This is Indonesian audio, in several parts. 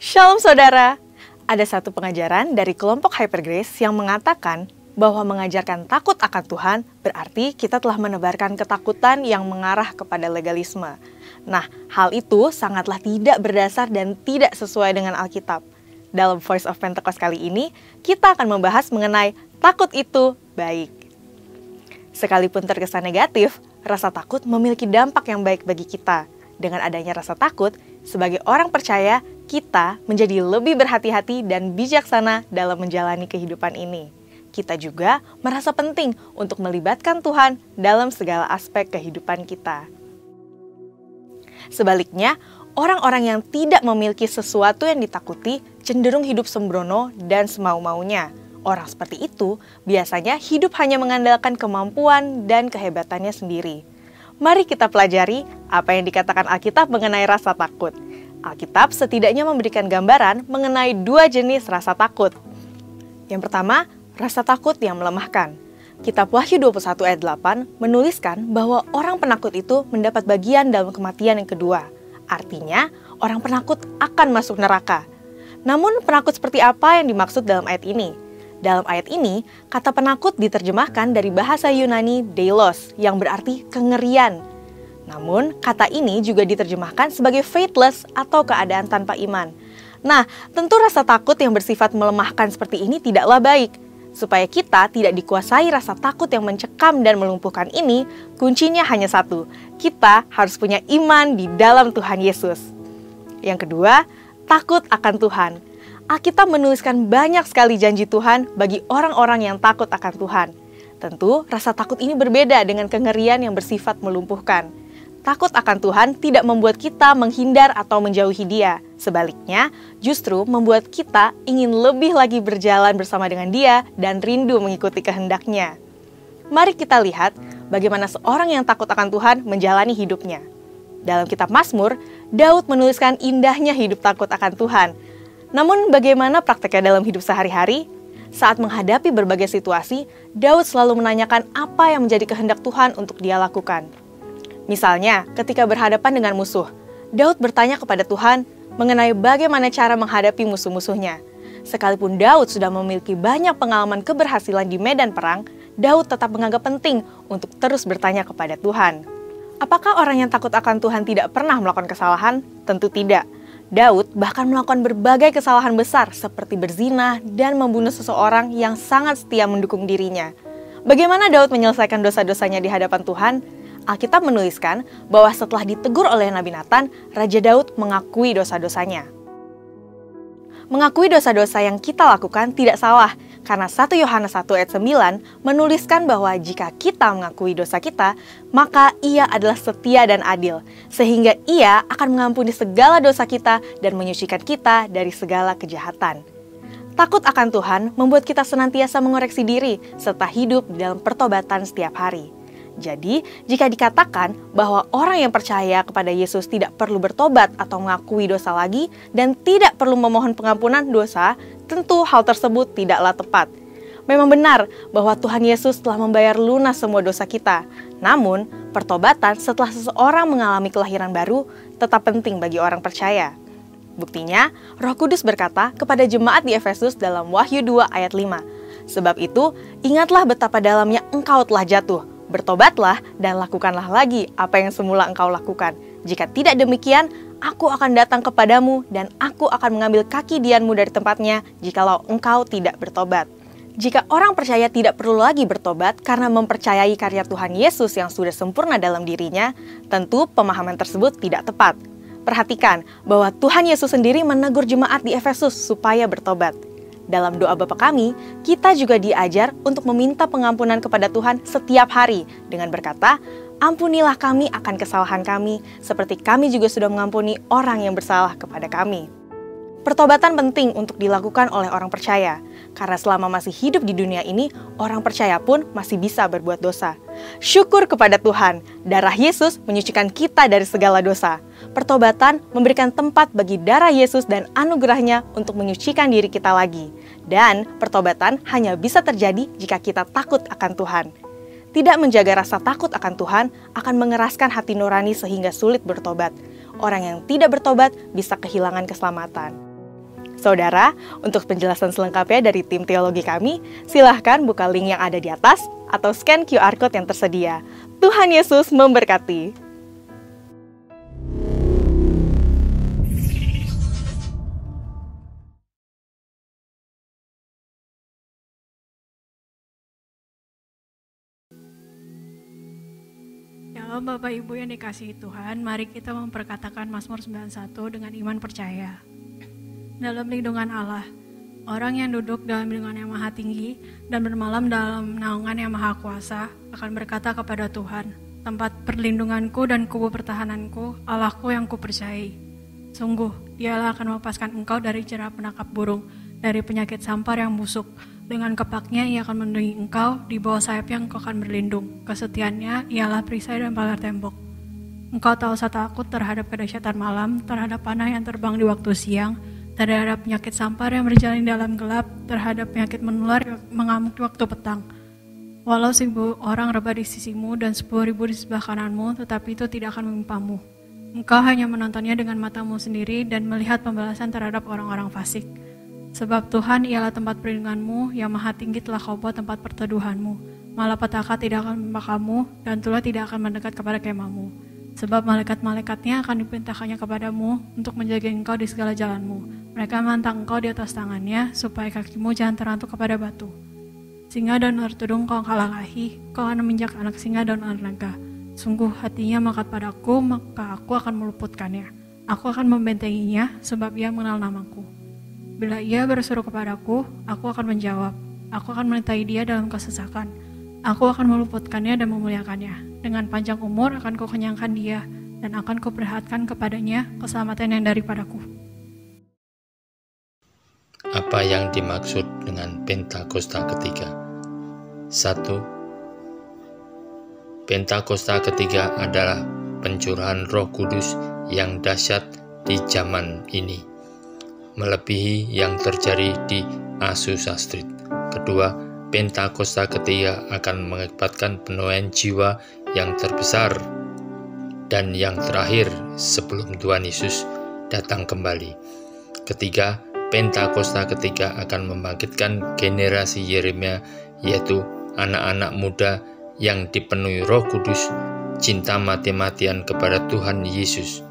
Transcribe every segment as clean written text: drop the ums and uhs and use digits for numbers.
Shalom saudara, ada satu pengajaran dari kelompok Hypergrace yang mengatakan bahwa mengajarkan takut akan Tuhan berarti kita telah menebarkan ketakutan yang mengarah kepada legalisme. Nah, hal itu sangatlah tidak berdasar dan tidak sesuai dengan Alkitab. Dalam Voice of Pentecost kali ini, kita akan membahas mengenai takut itu baik. Sekalipun terkesan negatif, rasa takut memiliki dampak yang baik bagi kita. Dengan adanya rasa takut, sebagai orang percaya, kita menjadi lebih berhati-hati dan bijaksana dalam menjalani kehidupan ini. Kita juga merasa penting untuk melibatkan Tuhan dalam segala aspek kehidupan kita. Sebaliknya, orang-orang yang tidak memiliki sesuatu yang ditakuti cenderung hidup sembrono dan semau-maunya. Orang seperti itu biasanya hidup hanya mengandalkan kemampuan dan kehebatannya sendiri. Mari kita pelajari apa yang dikatakan Alkitab mengenai rasa takut. Alkitab setidaknya memberikan gambaran mengenai dua jenis rasa takut. Yang pertama, rasa takut yang melemahkan. Kitab Wahyu 21 ayat 8 menuliskan bahwa orang penakut itu mendapat bagian dalam kematian yang kedua. Artinya, orang penakut akan masuk neraka. Namun, penakut seperti apa yang dimaksud dalam ayat ini? Dalam ayat ini, kata penakut diterjemahkan dari bahasa Yunani deilos, yang berarti kengerian. Namun, kata ini juga diterjemahkan sebagai faithless atau keadaan tanpa iman. Nah, tentu rasa takut yang bersifat melemahkan seperti ini tidaklah baik. Supaya kita tidak dikuasai rasa takut yang mencekam dan melumpuhkan ini, kuncinya hanya satu. Kita harus punya iman di dalam Tuhan Yesus. Yang kedua, takut akan Tuhan. Alkitab menuliskan banyak sekali janji Tuhan bagi orang-orang yang takut akan Tuhan. Tentu, rasa takut ini berbeda dengan kengerian yang bersifat melumpuhkan. Takut akan Tuhan tidak membuat kita menghindar atau menjauhi Dia. Sebaliknya, justru membuat kita ingin lebih lagi berjalan bersama dengan Dia dan rindu mengikuti kehendak-Nya. Mari kita lihat bagaimana seorang yang takut akan Tuhan menjalani hidupnya. Dalam kitab Mazmur, Daud menuliskan indahnya hidup takut akan Tuhan. Namun bagaimana prakteknya dalam hidup sehari-hari? Saat menghadapi berbagai situasi, Daud selalu menanyakan apa yang menjadi kehendak Tuhan untuk dia lakukan. Misalnya, ketika berhadapan dengan musuh, Daud bertanya kepada Tuhan mengenai bagaimana cara menghadapi musuh-musuhnya. Sekalipun Daud sudah memiliki banyak pengalaman keberhasilan di medan perang, Daud tetap menganggap penting untuk terus bertanya kepada Tuhan. Apakah orang yang takut akan Tuhan tidak pernah melakukan kesalahan? Tentu tidak. Daud bahkan melakukan berbagai kesalahan besar seperti berzina dan membunuh seseorang yang sangat setia mendukung dirinya. Bagaimana Daud menyelesaikan dosa-dosanya di hadapan Tuhan? Alkitab menuliskan bahwa setelah ditegur oleh Nabi Nathan, Raja Daud mengakui dosa-dosanya. Mengakui dosa-dosa yang kita lakukan tidak salah, karena 1 Yohanes 1 ayat 9 menuliskan bahwa jika kita mengakui dosa kita, maka Ia adalah setia dan adil, sehingga Ia akan mengampuni segala dosa kita dan menyucikan kita dari segala kejahatan. Takut akan Tuhan membuat kita senantiasa mengoreksi diri, serta hidup di dalam pertobatan setiap hari. Jadi, jika dikatakan bahwa orang yang percaya kepada Yesus tidak perlu bertobat atau mengakui dosa lagi dan tidak perlu memohon pengampunan dosa, tentu hal tersebut tidaklah tepat. Memang benar bahwa Tuhan Yesus telah membayar lunas semua dosa kita. Namun, pertobatan setelah seseorang mengalami kelahiran baru tetap penting bagi orang percaya. Buktinya, Roh Kudus berkata kepada jemaat di Efesus dalam Wahyu 2 ayat 5, "Sebab itu, ingatlah betapa dalamnya engkau telah jatuh. Bertobatlah dan lakukanlah lagi apa yang semula engkau lakukan. Jika tidak demikian, aku akan datang kepadamu dan aku akan mengambil kaki dianmu dari tempatnya jikalau engkau tidak bertobat." Jika orang percaya tidak perlu lagi bertobat karena mempercayai karya Tuhan Yesus yang sudah sempurna dalam dirinya, tentu pemahaman tersebut tidak tepat. Perhatikan bahwa Tuhan Yesus sendiri menegur jemaat di Efesus supaya bertobat. Dalam doa Bapa kami, kita juga diajar untuk meminta pengampunan kepada Tuhan setiap hari dengan berkata, "Ampunilah kami akan kesalahan kami, seperti kami juga sudah mengampuni orang yang bersalah kepada kami." Pertobatan penting untuk dilakukan oleh orang percaya, karena selama masih hidup di dunia ini, orang percaya pun masih bisa berbuat dosa. Syukur kepada Tuhan, darah Yesus menyucikan kita dari segala dosa. Pertobatan memberikan tempat bagi darah Yesus dan anugerahnya untuk menyucikan diri kita lagi. Dan pertobatan hanya bisa terjadi jika kita takut akan Tuhan. Tidak menjaga rasa takut akan Tuhan akan mengeraskan hati nurani sehingga sulit bertobat. Orang yang tidak bertobat bisa kehilangan keselamatan. Saudara, untuk penjelasan selengkapnya dari tim teologi kami, silahkan buka link yang ada di atas atau scan QR Code yang tersedia. Tuhan Yesus memberkati. Shalom Bapak Ibu yang dikasihi Tuhan, mari kita memperkatakan Mazmur 91 dengan iman percaya. Dalam lindungan Allah, orang yang duduk dalam lindungan yang maha tinggi dan bermalam dalam naungan yang maha kuasa akan berkata kepada Tuhan, tempat perlindunganku dan kubu pertahananku, Allahku yang kupercayai. Sungguh, dialah akan melepaskan engkau dari jerat penangkap burung, dari penyakit sampar yang busuk. Dengan kepaknya ia akan melindungi engkau, di bawah sayapnya engkau akan berlindung. Kesetiaannya ialah perisai dan pagar tembok. Engkau tak usah takut terhadap kedahsyatan malam, terhadap panah yang terbang di waktu siang, terhadap penyakit sampar yang berjalan dalam gelap, terhadap penyakit menular yang mengamuk di waktu petang. Walau 1.000 orang rebah di sisimu dan 10.000 di sebelah kananmu, tetapi itu tidak akan menimpamu. Engkau hanya menontonnya dengan matamu sendiri dan melihat pembalasan terhadap orang-orang fasik. Sebab Tuhan ialah tempat perlindunganmu, yang maha tinggi telah kau buat tempat perteduhanmu. Malapetaka tidak akan menimpa kamu, dan tulah tidak akan mendekat kepada kemahmu. Sebab malaikat-malaikatnya akan diperintahkannya kepadamu untuk menjaga engkau di segala jalanmu. Mereka menantang engkau di atas tangannya, supaya kakimu jangan terantuk kepada batu. Singa dan ular tudung kau kalahkahi, kau akan menginjak anak singa dan ular naga. Sungguh hatinya melekat padaku, maka aku akan meluputkannya. Aku akan membentenginya, sebab ia mengenal namaku. Bila ia berseru kepadaku, aku akan menjawab. Aku akan menyertai dia dalam kesesakan. Aku akan meluputkannya dan memuliakannya. Dengan panjang umur akan kukenyangkan dia, dan akan kuperlihatkan kepadanya keselamatan yang daripadaku. Apa yang dimaksud dengan Pentakosta ketiga? 1. Pentakosta ketiga adalah pencurahan Roh Kudus yang dahsyat di zaman ini, melebihi yang terjadi di Azusa Street. Kedua, Pentakosta ketiga akan mengakibatkan penuaian jiwa yang terbesar dan yang terakhir sebelum Tuhan Yesus datang kembali. Ketiga, Pentakosta ketiga akan membangkitkan generasi Yeremia, yaitu anak-anak muda yang dipenuhi Roh Kudus, cinta mati-matian kepada Tuhan Yesus,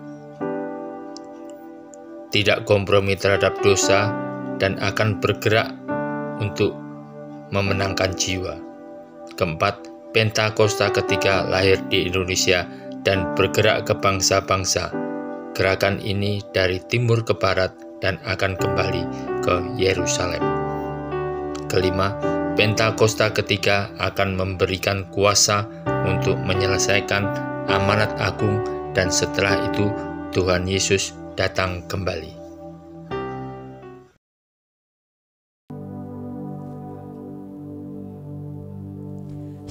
tidak kompromi terhadap dosa, dan akan bergerak untuk memenangkan jiwa. Keempat, Pentakosta ketiga lahir di Indonesia dan bergerak ke bangsa-bangsa. Gerakan ini dari timur ke barat dan akan kembali ke Yerusalem. Kelima, Pentakosta ketiga akan memberikan kuasa untuk menyelesaikan amanat agung, dan setelah itu Tuhan Yesus datang kembali.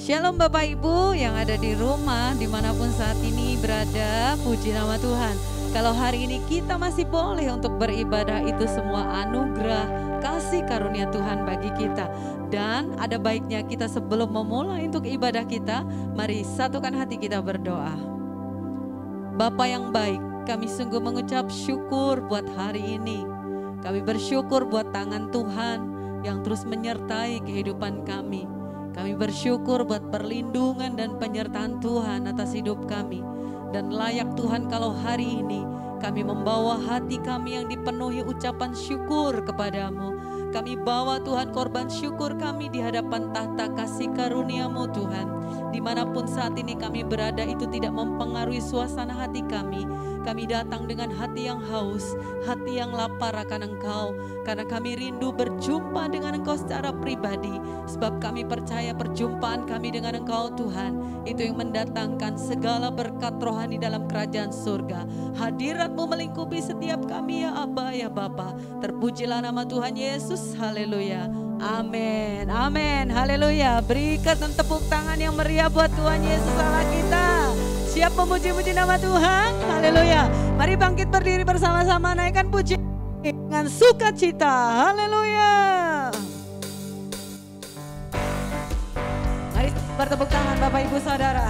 Shalom Bapak Ibu yang ada di rumah, dimanapun saat ini berada, puji nama Tuhan. Kalau hari ini kita masih boleh untuk beribadah, itu semua anugerah kasih karunia Tuhan bagi kita. Dan ada baiknya kita sebelum memulai untuk ibadah kita, mari satukan hati kita berdoa. Bapa yang baik, kami sungguh mengucap syukur buat hari ini. Kami bersyukur buat tangan Tuhan yang terus menyertai kehidupan kami. Kami bersyukur buat perlindungan dan penyertaan Tuhan atas hidup kami. Dan layak Tuhan kalau hari ini kami membawa hati kami yang dipenuhi ucapan syukur kepadamu. Kami bawa Tuhan korban syukur kami di hadapan tahta kasih karunia-Mu Tuhan. Dimanapun saat ini kami berada, itu tidak mempengaruhi suasana hati kami. Kami datang dengan hati yang haus, hati yang lapar akan Engkau. Karena kami rindu berjumpa dengan Engkau secara pribadi. Sebab kami percaya perjumpaan kami dengan Engkau Tuhan, itu yang mendatangkan segala berkat rohani dalam kerajaan surga. Hadirat-Mu melingkupi setiap kami ya Aba ya Bapa. Terpujilah nama Tuhan Yesus, haleluya. Amin, amin, haleluya. Berikan tepuk tangan yang meriah buat Tuhan Yesus Allah kita. Siap memuji-muji nama Tuhan, haleluya. Mari bangkit berdiri bersama-sama, naikkan puji dengan sukacita, haleluya. Mari bertepuk tangan Bapak Ibu Saudara.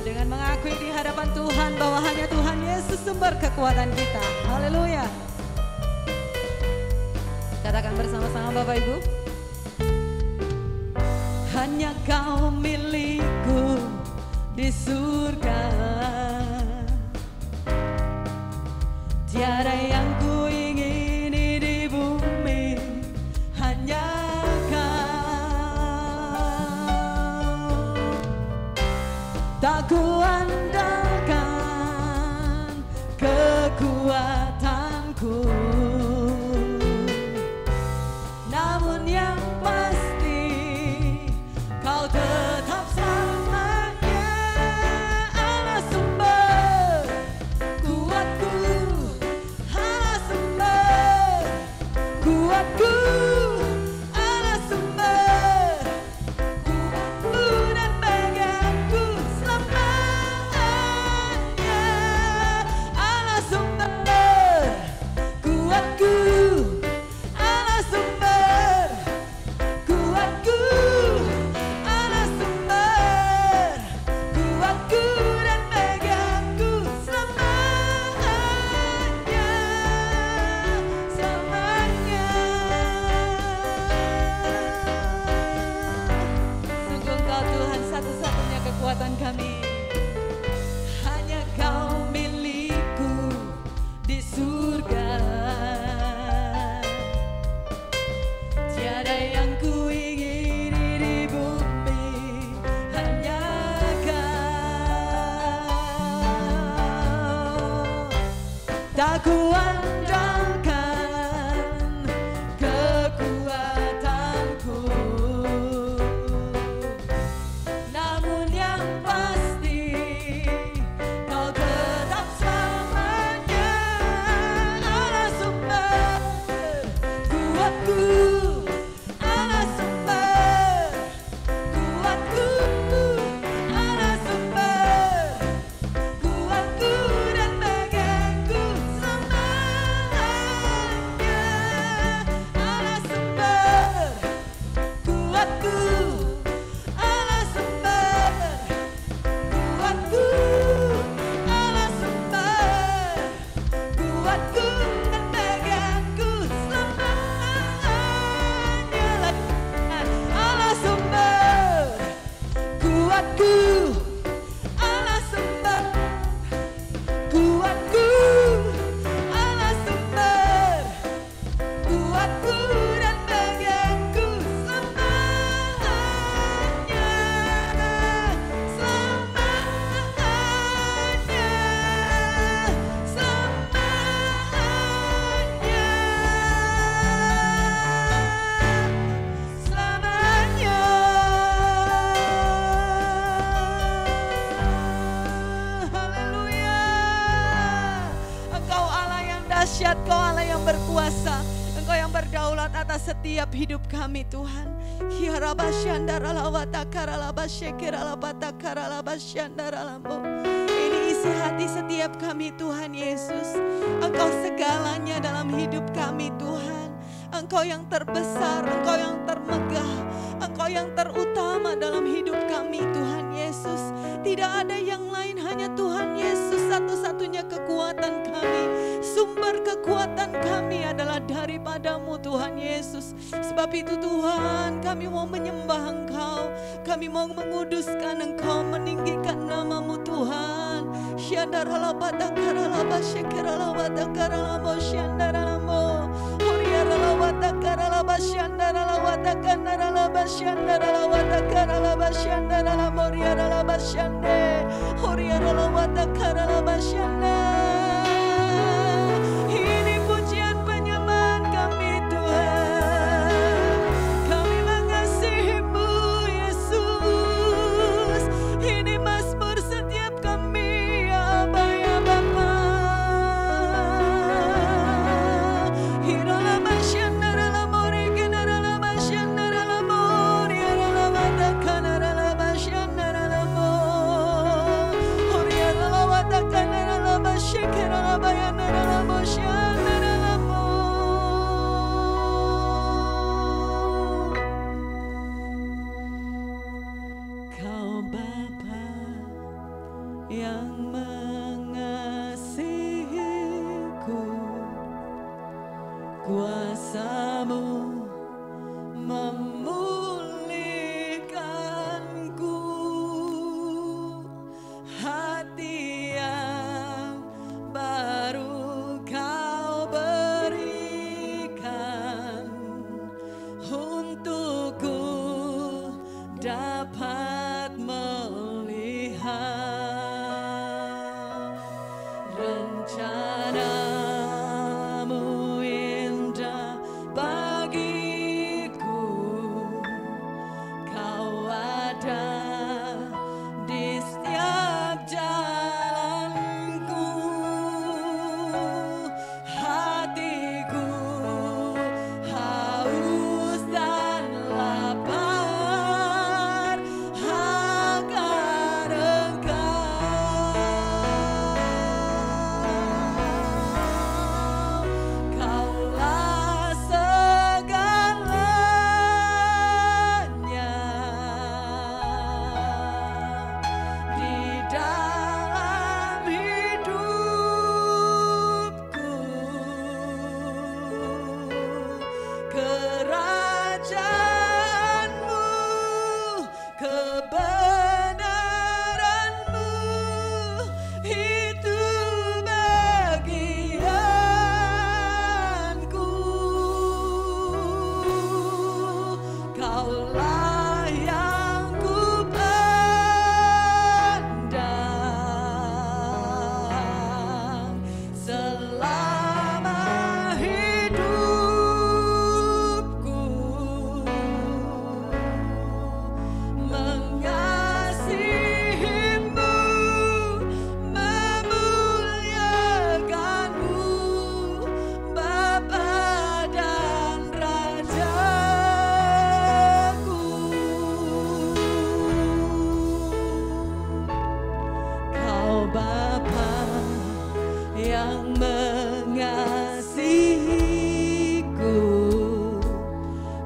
Dengan mengakui akui di hadapan Tuhan bahwa hanya Tuhan Yesus sumber kekuatan kita. Haleluya. Katakan bersama-sama Bapak Ibu. Hanya Kau milikku di surga, tiada yang ku ingini di bumi, hanya Kau. Tak ku andalkan kekuatanku, namun yang pasti Kau tetap selamanya Allah sumber kuatku, Allah sumber kuatku, Allah sumber kuatku dan bagianku selamanya. Allah sumber kuatku, Allah sumber kuatku, Allah sumber kuatku dan bagianku selamanya, selamanya. Sungguh Engkau Tuhan satu-satunya kekuatan kami. Hanya Kau milikku di surga, tiada yang ku ingini di bumi, hanya Kau. Tak ku andalkan kekuatanku, namun yang pasti Kau tetap selamanya Allah sumber kuatku, Allah sumber kuatku, Allah sumber kuatku dan bagianku selamanya. Allah sumber kuatku, Allah sumber kuatku, Allah sumber kuatku dan bagianku selamanya. Allah sumber kuatku, Allah sumber kuatku, Allah sumber kuatku dan bagianku selamanya, selamanya, selamanya. Haleluya. Engkau Allah yang dahsyat, Kau Allah yang berkuasa, Engkau yang berdaulat atas setiap hidup kami Tuhan. Ini isi hati setiap kami Tuhan Yesus. Engkau segalanya dalam hidup kami Tuhan. Engkau yang terbesar, Engkau yang termegah, Engkau yang terutama dalam hidup kami Tuhan Yesus. Tidak ada yang lain, hanya Tuhan Yesus satu-satunya kekuatan kami. Sumber kekuatan kami adalah daripadamu Tuhan Yesus. Sebab itu Tuhan, kami mau menyembah Engkau, kami mau menguduskan Engkau, meninggikan namamu Tuhan. Ini pujian penyembahan kami Tuhan. Kami mengasihi-Mu Yesus. Ini mazmur setiap kami ya Aba ya Bapa. Hirala masyandara la mori kenara la masyandara la mori la mata kanara la masyandara la mori la mata kanara la yang mengasihiku, kuasa-Mu memulihkanku, hati yang baru Kau berikan untukku dapat melihat rencana-Mu indah bagiku. Kau ada di setiap jalanku, hatiku haus dan lapar akan Engkau. Kaulah segalanya di dalam hidupku. Kerajaan-Mu, kebenaran-Mu, itu bagianku. Kaulah yang ku pandang selama hidupku, mengasihi-Mu, memuliakan-Mu, Bapa dan Rajaku. Kau Bapa yang mengasihiku,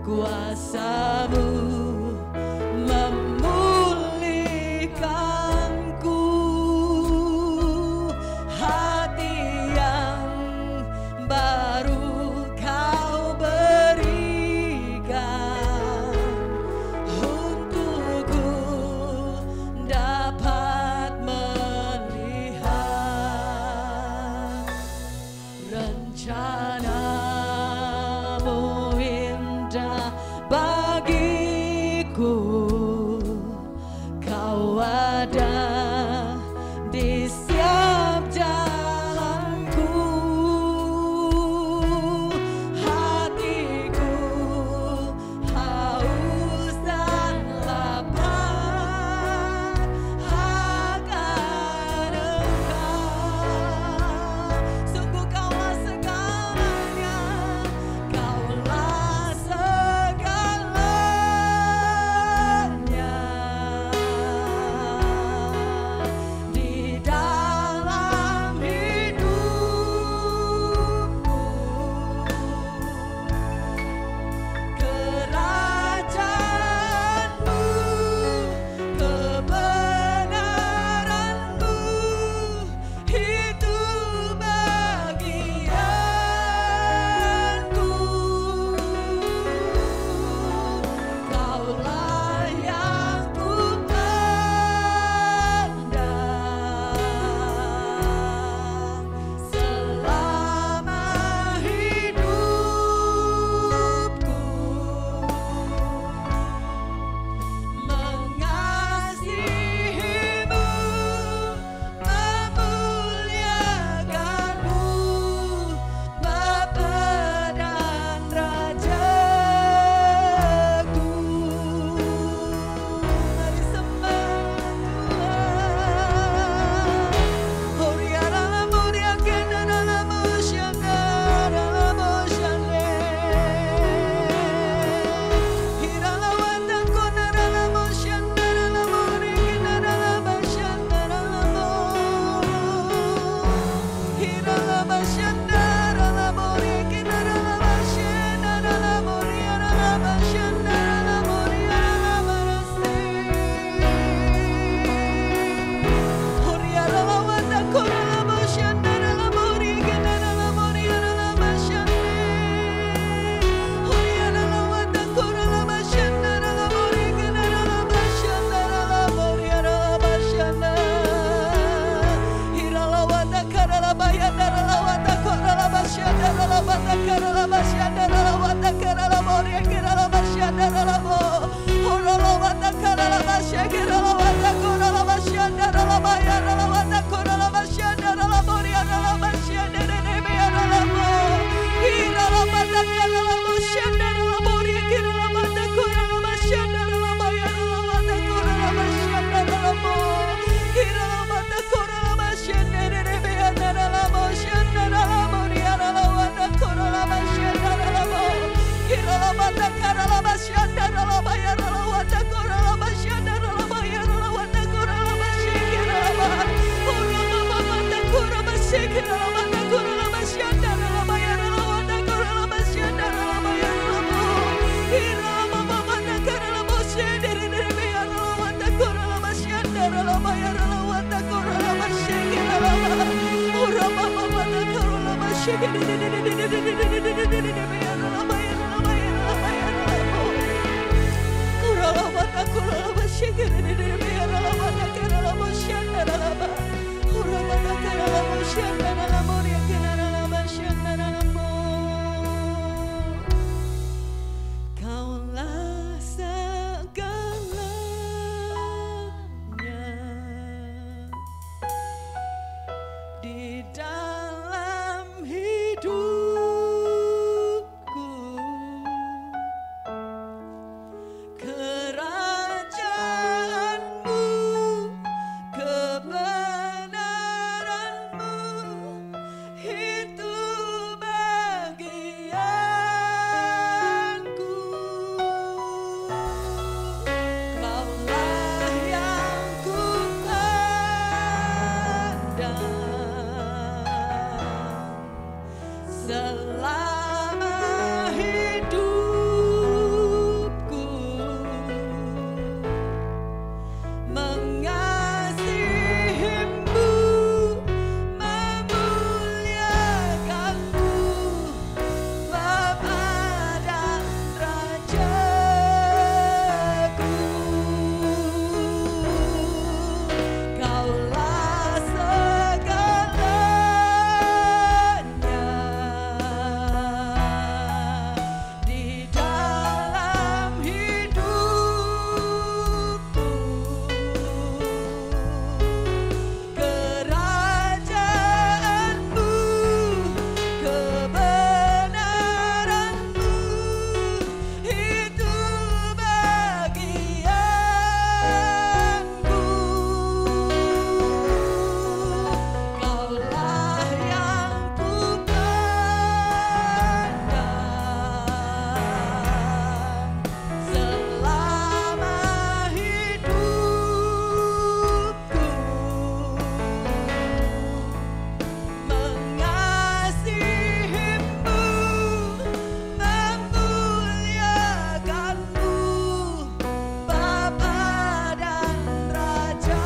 kuasa-Mu memulihkanku, hati yang baru Kau berikan untukku dapat melihat rencana-Mu indah bagiku. Kau ada di setiap jalanku, hatiku haus dan lapar akan Engkau. Sungguh Kaulah segalanya, Kaulah segalanya. Kaulah segalanya di dalam hidupku, kerajaanmu, kebenaranmu, itu bagianku. Kaulah yang ku selama hidupku, mengasihimu, memuliakanmu, Bapa dan Rajaku. Kaulah segalanya di dalam hidupku, kerajaanmu, kebenaranmu, itu bagianku. Kaulah yang ku selama hidupku, mengasihimu, memuliakanmu, Bapa dan Rajaku.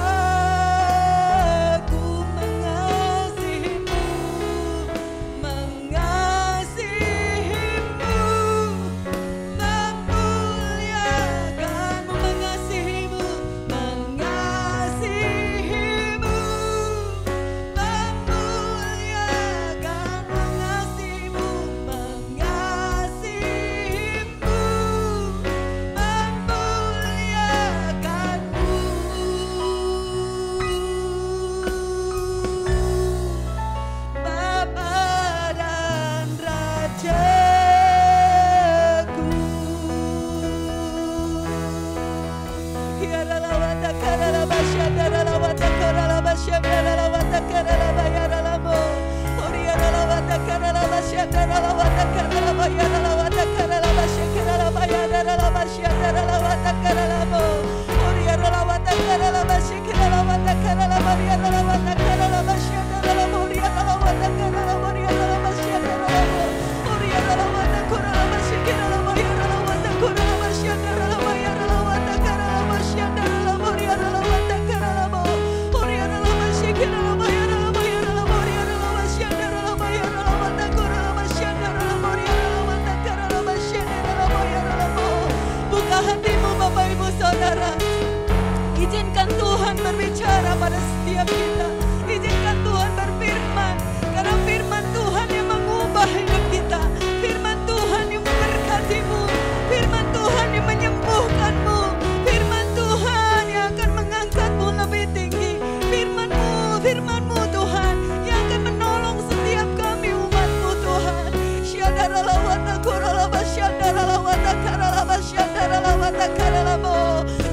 Mengasihimu, mengasihimu, memuliakanmu, mengasihimu, mengasihimu, memuliakan, mengasihimu, mengasihimu, memuliakanmu, Bapa dan Rajaku. Buka hatimu Bapak Ibu Saudara. Izinkan Tuhan berbicara pada setiap kita. Izinkan Tuhan berfirman. Karena firman Tuhan yang mengubah hidup kita. Firman Tuhan yang memberkatimu. Firman Tuhan yang menyembuhkanmu. Firman Tuhan yang akan mengangkatmu lebih tinggi. Firman-Mu, firman-Mu Tuhan yang akan menolong setiap kami umat-Mu Tuhan.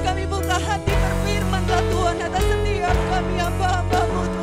Kami buka hati berfirman-Lah Tuhan atas setiap kami hamba-hamba-Mu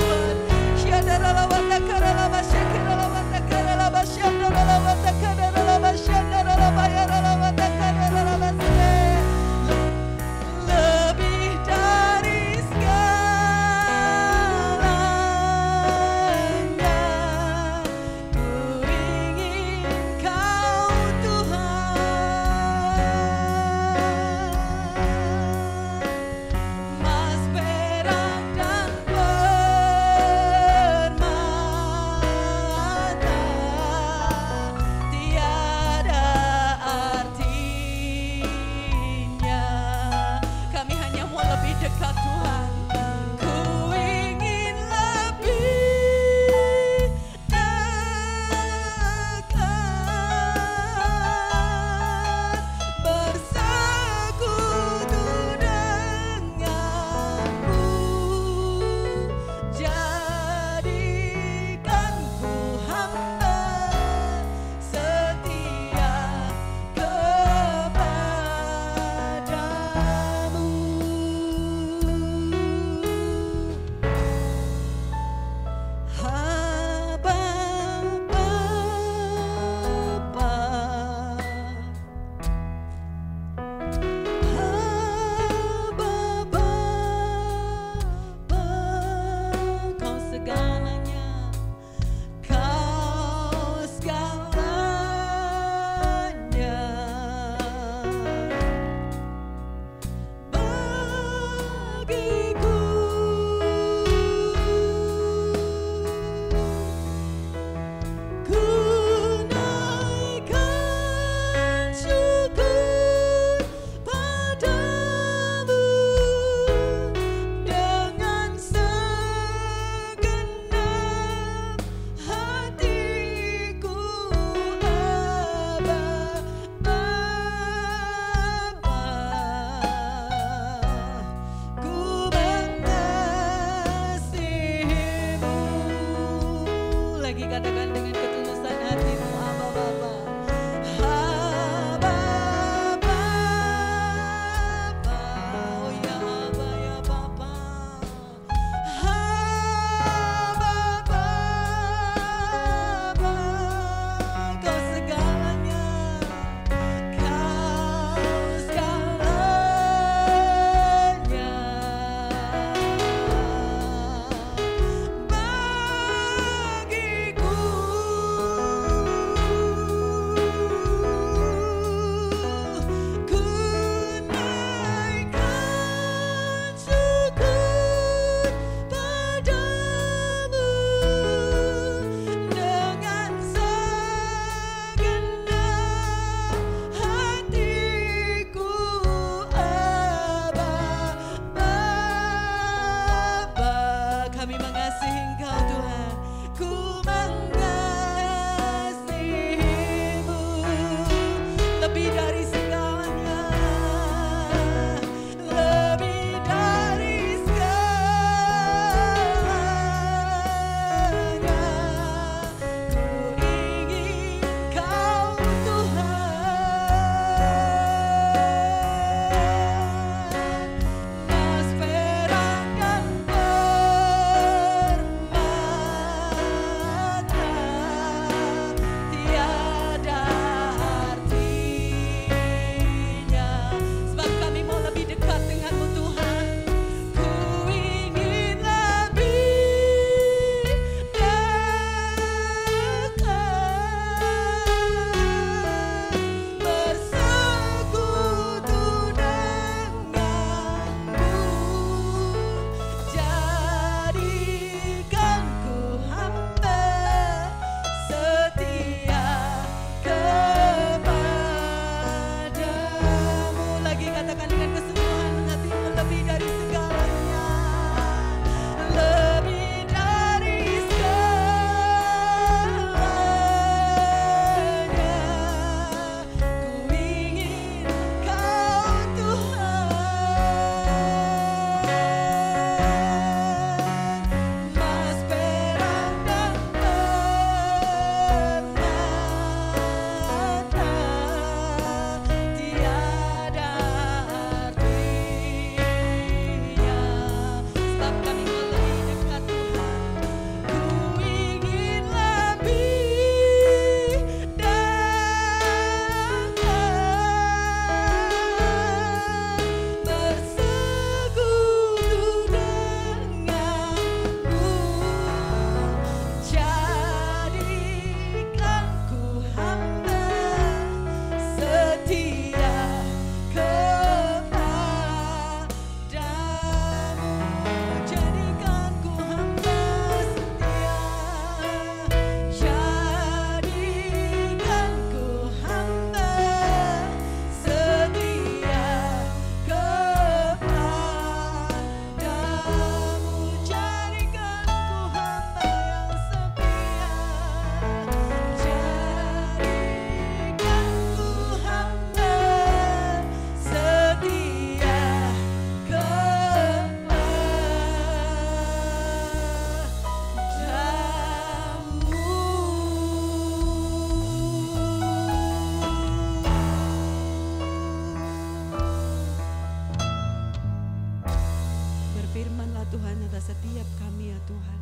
Berfirmanlah Tuhan atas setiap kami ya Tuhan.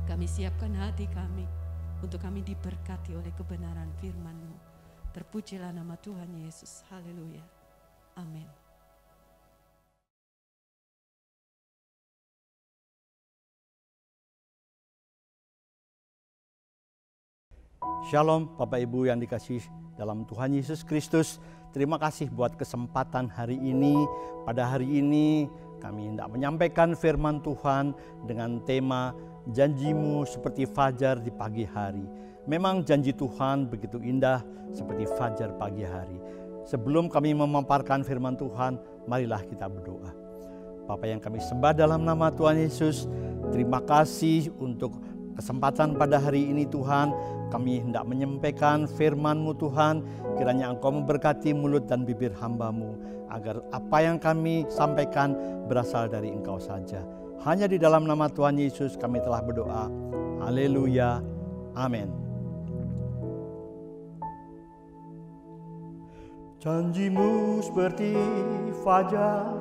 Kami siapkan hati kami untuk kami diberkati oleh kebenaran firman-Mu. Terpujilah nama Tuhan Yesus. Haleluya. Amin. Shalom Bapak Ibu yang dikasihi dalam Tuhan Yesus Kristus. Terima kasih buat kesempatan hari ini. Pada hari ini kami hendak menyampaikan firman Tuhan dengan tema janjimu seperti fajar di pagi hari. Memang janji Tuhan begitu indah seperti fajar pagi hari. Sebelum kami memaparkan firman Tuhan, marilah kita berdoa. Bapa yang kami sembah dalam nama Tuhan Yesus, terima kasih untuk kesempatan pada hari ini Tuhan. Kami hendak menyampaikan firman-Mu Tuhan. Kiranya Engkau memberkati mulut dan bibir hamba-Mu, agar apa yang kami sampaikan berasal dari Engkau saja. Hanya di dalam nama Tuhan Yesus kami telah berdoa. Haleluya. Amin. Janjimu seperti fajar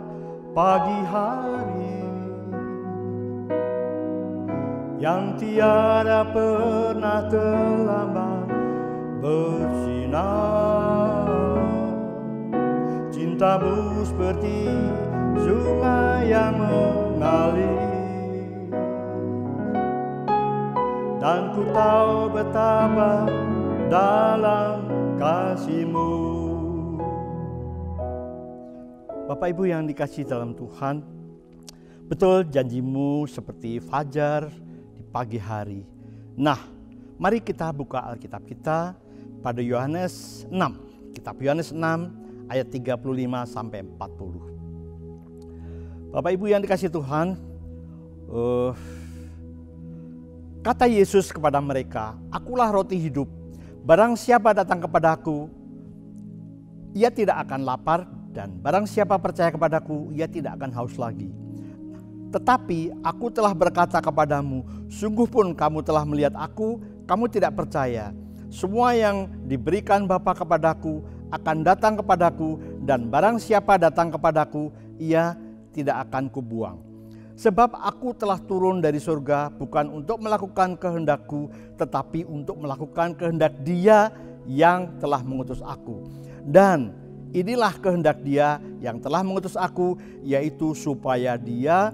pagi hari, yang tiada pernah terlambat bersinar. Cintamu seperti sungai yang mengalir, dan ku tahu betapa dalam kasih-Mu. Bapak Ibu yang dikasihi dalam Tuhan, betul janji-Mu seperti fajar pagi hari. Nah, mari kita buka Alkitab kita pada Yohanes 6. Kitab Yohanes 6 ayat 35 sampai 40. Bapak Ibu yang dikasihi Tuhan, kata Yesus kepada mereka, "Akulah roti hidup. Barang siapa datang kepadaku, ia tidak akan lapar, dan barang siapa percaya kepadaku, ia tidak akan haus lagi. Tetapi aku telah berkata kepadamu, sungguh pun kamu telah melihat aku, kamu tidak percaya. Semua yang diberikan Bapa kepadaku akan datang kepadaku, dan barang siapa datang kepadaku, ia tidak akan kubuang. Sebab aku telah turun dari surga bukan untuk melakukan kehendakku, tetapi untuk melakukan kehendak Dia yang telah mengutus aku. Dan inilah kehendak Dia yang telah mengutus aku, yaitu supaya Dia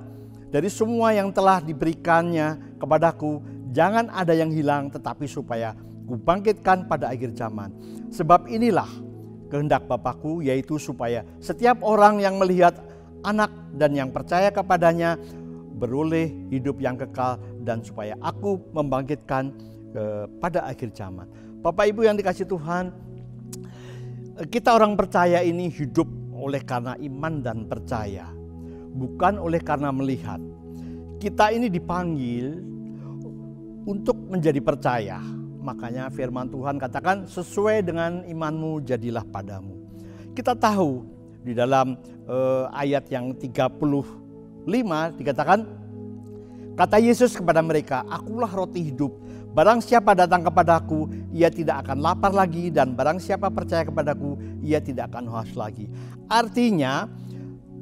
dari semua yang telah diberikannya kepadaku, jangan ada yang hilang, tetapi supaya kubangkitkan pada akhir zaman. Sebab inilah kehendak Bapakku, yaitu supaya setiap orang yang melihat Anak dan yang percaya kepadanya beroleh hidup yang kekal, dan supaya aku membangkitkan pada akhir zaman. Bapak Ibu yang dikasihi Tuhan, kita orang percaya ini hidup oleh karena iman dan percaya, bukan oleh karena melihat. Kita ini dipanggil untuk menjadi percaya. Makanya firman Tuhan katakan, sesuai dengan imanmu jadilah padamu. Kita tahu di dalam ayat yang 35 dikatakan, kata Yesus kepada mereka, "Akulah roti hidup. Barang siapa datang kepadaku, ia tidak akan lapar lagi, dan barang siapa percaya kepadaku, ia tidak akan haus lagi." Artinya,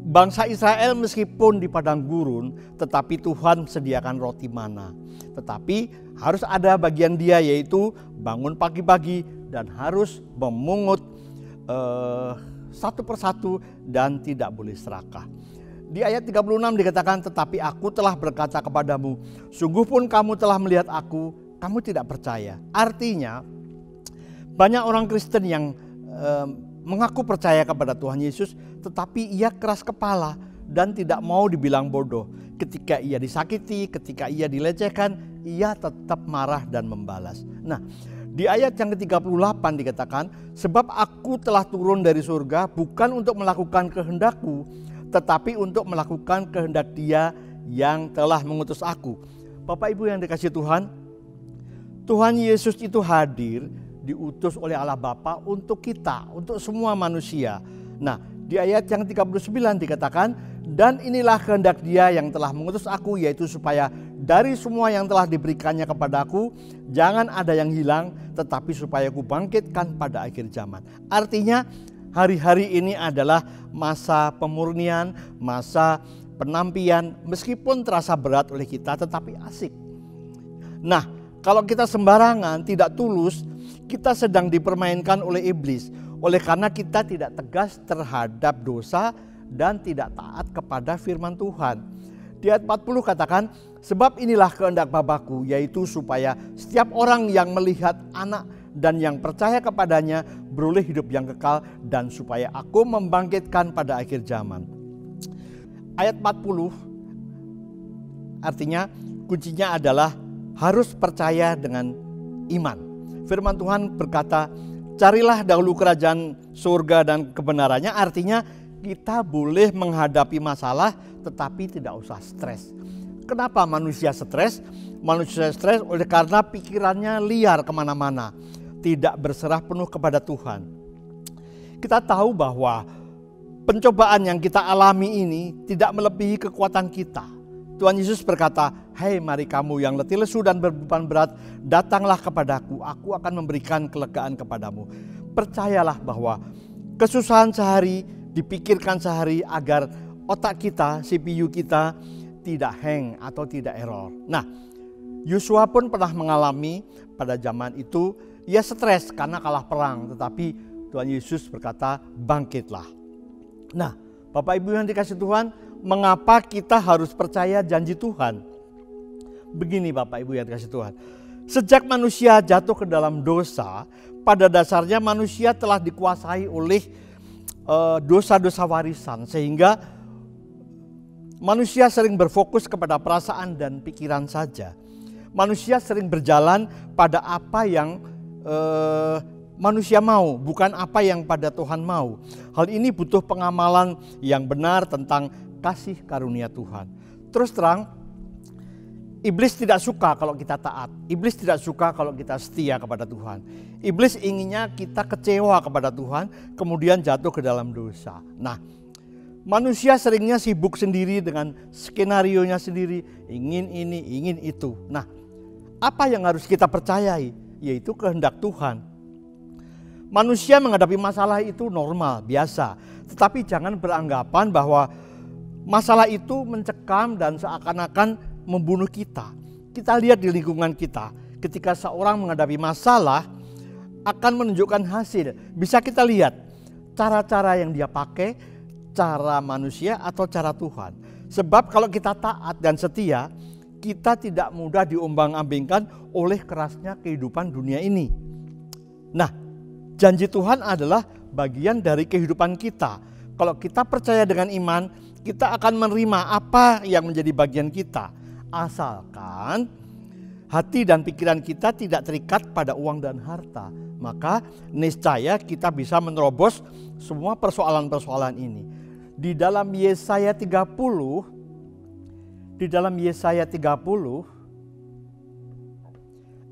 bangsa Israel meskipun di padang gurun, tetapi Tuhan sediakan roti mana. Tetapi harus ada bagian dia, yaitu bangun pagi-pagi dan harus memungut satu persatu dan tidak boleh serakah. Di ayat 36 dikatakan, "Tetapi aku telah berkata kepadamu, sungguh pun kamu telah melihat aku, kamu tidak percaya." Artinya banyak orang Kristen yang mengaku percaya kepada Tuhan Yesus, tetapi ia keras kepala dan tidak mau dibilang bodoh. Ketika ia disakiti, ketika ia dilecehkan, ia tetap marah dan membalas. Nah, di ayat yang ke-38 dikatakan, "Sebab aku telah turun dari surga bukan untuk melakukan kehendakku, tetapi untuk melakukan kehendak Dia yang telah mengutus aku." Bapak Ibu yang dikasihi Tuhan, Tuhan Yesus itu hadir, diutus oleh Allah Bapa untuk kita, untuk semua manusia. Nah, di ayat yang 39 dikatakan, "Dan inilah kehendak Dia yang telah mengutus aku, yaitu supaya dari semua yang telah diberikannya kepadaku, jangan ada yang hilang, tetapi supaya kubangkitkan pada akhir zaman." Artinya hari-hari ini adalah masa pemurnian, masa penampilan, meskipun terasa berat oleh kita tetapi asik. Nah, kalau kita sembarangan, tidak tulus, kita sedang dipermainkan oleh iblis. Oleh karena kita tidak tegas terhadap dosa dan tidak taat kepada firman Tuhan. Di ayat 40 katakan, sebab inilah kehendak Bapa-Ku, yaitu supaya setiap orang yang melihat Anak dan yang percaya kepadanya beroleh hidup yang kekal, dan supaya Aku membangkitkan pada akhir zaman. Ayat 40 artinya kuncinya adalah harus percaya dengan iman. Firman Tuhan berkata, carilah dahulu kerajaan surga dan kebenarannya, artinya kita boleh menghadapi masalah tetapi tidak usah stres. Kenapa manusia stres? Manusia stres oleh karena pikirannya liar kemana-mana, tidak berserah penuh kepada Tuhan. Kita tahu bahwa pencobaan yang kita alami ini tidak melebihi kekuatan kita. Tuhan Yesus berkata, "Hei mari kamu yang letih lesu dan berbeban berat, datanglah kepadaku, aku akan memberikan kelegaan kepadamu." Percayalah bahwa kesusahan sehari dipikirkan sehari agar otak kita, CPU kita tidak hang atau tidak error. Nah, Yosua pun pernah mengalami pada zaman itu, ia stres karena kalah perang, tetapi Tuhan Yesus berkata, "Bangkitlah." Nah, Bapak Ibu yang dikasihi Tuhan, mengapa kita harus percaya janji Tuhan? Begini Bapak Ibu yang dikasihi Tuhan. Sejak manusia jatuh ke dalam dosa, pada dasarnya manusia telah dikuasai oleh dosa-dosa warisan. Sehingga manusia sering berfokus kepada perasaan dan pikiran saja. Manusia sering berjalan pada apa yang manusia mau, bukan apa yang pada Tuhan mau. Hal ini butuh pengamalan yang benar tentang kasih karunia Tuhan. Terus terang, iblis tidak suka kalau kita taat. Iblis tidak suka kalau kita setia kepada Tuhan. Iblis inginnya kita kecewa kepada Tuhan, kemudian jatuh ke dalam dosa. Nah, manusia seringnya sibuk sendiri dengan skenarionya sendiri, ingin ini, ingin itu. Nah, apa yang harus kita percayai? Yaitu kehendak Tuhan. Manusia menghadapi masalah itu normal, biasa. Tetapi jangan beranggapan bahwa masalah itu mencekam dan seakan-akan membunuh kita. Kita lihat di lingkungan kita, ketika seorang menghadapi masalah akan menunjukkan hasil. Bisa kita lihat cara-cara yang dia pakai, cara manusia atau cara Tuhan. Sebab kalau kita taat dan setia, kita tidak mudah diombang-ambingkan oleh kerasnya kehidupan dunia ini. Nah, janji Tuhan adalah bagian dari kehidupan kita. Kalau kita percaya dengan iman, kita akan menerima apa yang menjadi bagian kita. Asalkan hati dan pikiran kita tidak terikat pada uang dan harta, maka niscaya kita bisa menerobos semua persoalan-persoalan ini. Di dalam Yesaya 30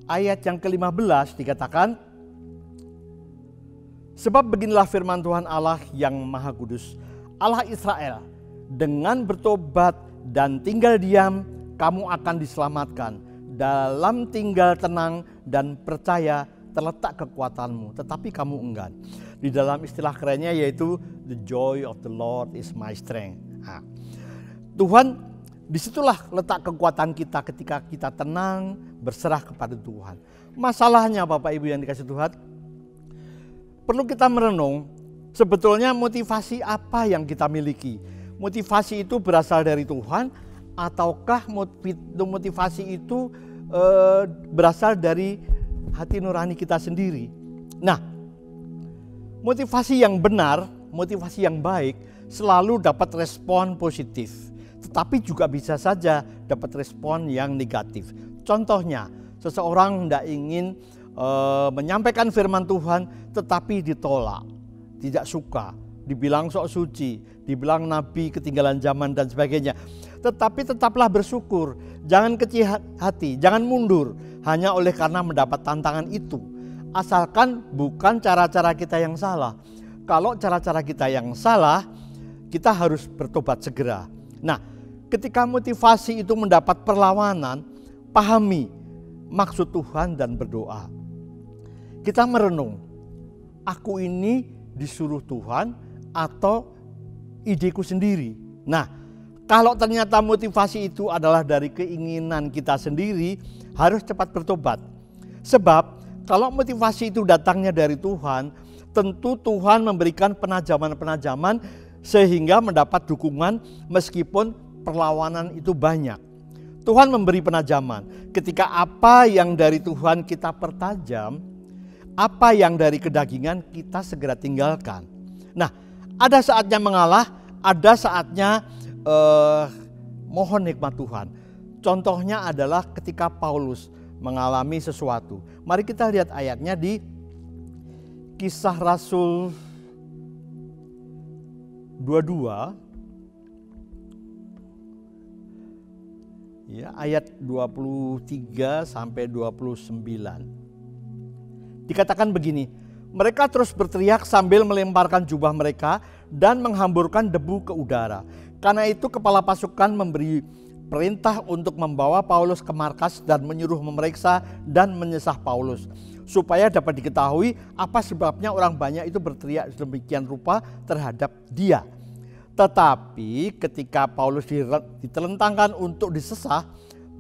ayat yang ke-15 dikatakan, sebab beginilah firman Tuhan Allah yang Maha Kudus, Allah Israel, dengan bertobat dan tinggal diam, kamu akan diselamatkan. Dalam tinggal tenang dan percaya terletak kekuatanmu, tetapi kamu enggan. Di dalam istilah kerennya yaitu the joy of the Lord is my strength. Nah, Tuhan, disitulah letak kekuatan kita ketika kita tenang berserah kepada Tuhan. Masalahnya Bapak Ibu yang dikasihi Tuhan, perlu kita merenung sebetulnya motivasi apa yang kita miliki. Motivasi itu berasal dari Tuhan ataukah motivasi itu berasal dari hati nurani kita sendiri. Nah, motivasi yang benar, motivasi yang baik selalu dapat respon positif. Tetapi juga bisa saja dapat respon yang negatif. Contohnya, seseorang tidak ingin menyampaikan firman Tuhan tetapi ditolak, tidak suka, dibilang sok suci, dibilang nabi ketinggalan zaman dan sebagainya. Tetapi tetaplah bersyukur, jangan kecil hati, jangan mundur hanya oleh karena mendapat tantangan itu. Asalkan bukan cara-cara kita yang salah. Kalau cara-cara kita yang salah, kita harus bertobat segera. Nah, ketika motivasi itu mendapat perlawanan, pahami maksud Tuhan dan berdoa. Kita merenung, aku ini disuruh Tuhan atau ideku sendiri. Nah, Kalau ternyata motivasi itu adalah dari keinginan kita sendiri, harus cepat bertobat. Sebab kalau motivasi itu datangnya dari Tuhan, tentu Tuhan memberikan penajaman-penajaman sehingga mendapat dukungan meskipun perlawanan itu banyak. Tuhan memberi penajaman. Ketika apa yang dari Tuhan kita pertajam, apa yang dari kedagingan kita segera tinggalkan. Nah, ada saatnya mengalah, ada saatnya mohon hikmat Tuhan. Contohnya adalah ketika Paulus mengalami sesuatu. Mari kita lihat ayatnya di Kisah Rasul 22 ya, ayat 23 sampai 29. Dikatakan begini, mereka terus berteriak sambil melemparkan jubah mereka dan menghamburkan debu ke udara. Karena itu kepala pasukan memberi perintah untuk membawa Paulus ke markas dan menyuruh memeriksa dan menyesah Paulus, supaya dapat diketahui apa sebabnya orang banyak itu berteriak sedemikian rupa terhadap dia. Tetapi ketika Paulus ditelentangkan untuk disesah,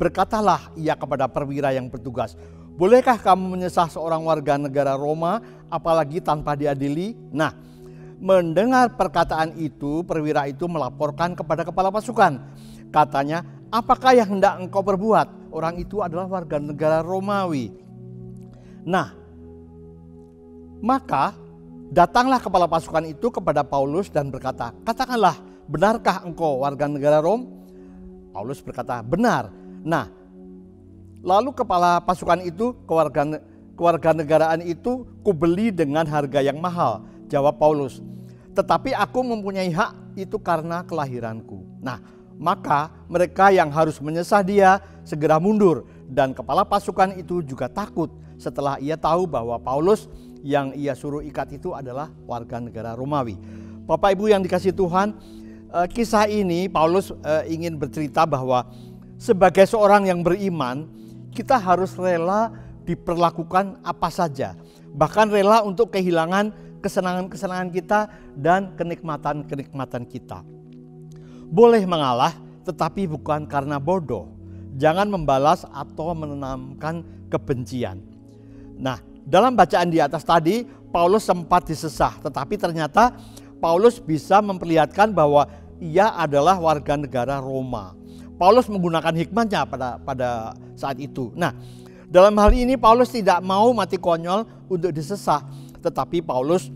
berkatalah ia kepada perwira yang bertugas, bolehkah kamu menyesah seorang warga negara Roma, apalagi tanpa diadili? Nah, mendengar perkataan itu, perwira itu melaporkan kepada kepala pasukan. Katanya, apakah yang hendak engkau perbuat? Orang itu adalah warga negara Romawi. Nah, maka datanglah kepala pasukan itu kepada Paulus dan berkata, katakanlah, benarkah engkau warga negara Rom? Paulus berkata, benar. Nah, lalu kepala pasukan itu, kewarganegaraan itu kubeli dengan harga yang mahal. Jawab Paulus, tetapi aku mempunyai hak itu karena kelahiranku. Nah, maka mereka yang harus menyesah dia segera mundur, dan kepala pasukan itu juga takut setelah ia tahu bahwa Paulus yang ia suruh ikat itu adalah warga negara Romawi. Bapak Ibu yang dikasihi Tuhan, kisah ini Paulus ingin bercerita bahwa sebagai seorang yang beriman, kita harus rela diperlakukan apa saja, bahkan rela untuk kehilangan kesenangan-kesenangan kita dan kenikmatan-kenikmatan kita. Boleh mengalah, tetapi bukan karena bodoh. Jangan membalas atau menanamkan kebencian. Nah, dalam bacaan di atas tadi, Paulus sempat disesah, tetapi ternyata Paulus bisa memperlihatkan bahwa ia adalah warga negara Roma. Paulus menggunakan hikmatnya pada saat itu. Nah, dalam hal ini Paulus tidak mau mati konyol untuk disesah, tetapi Paulus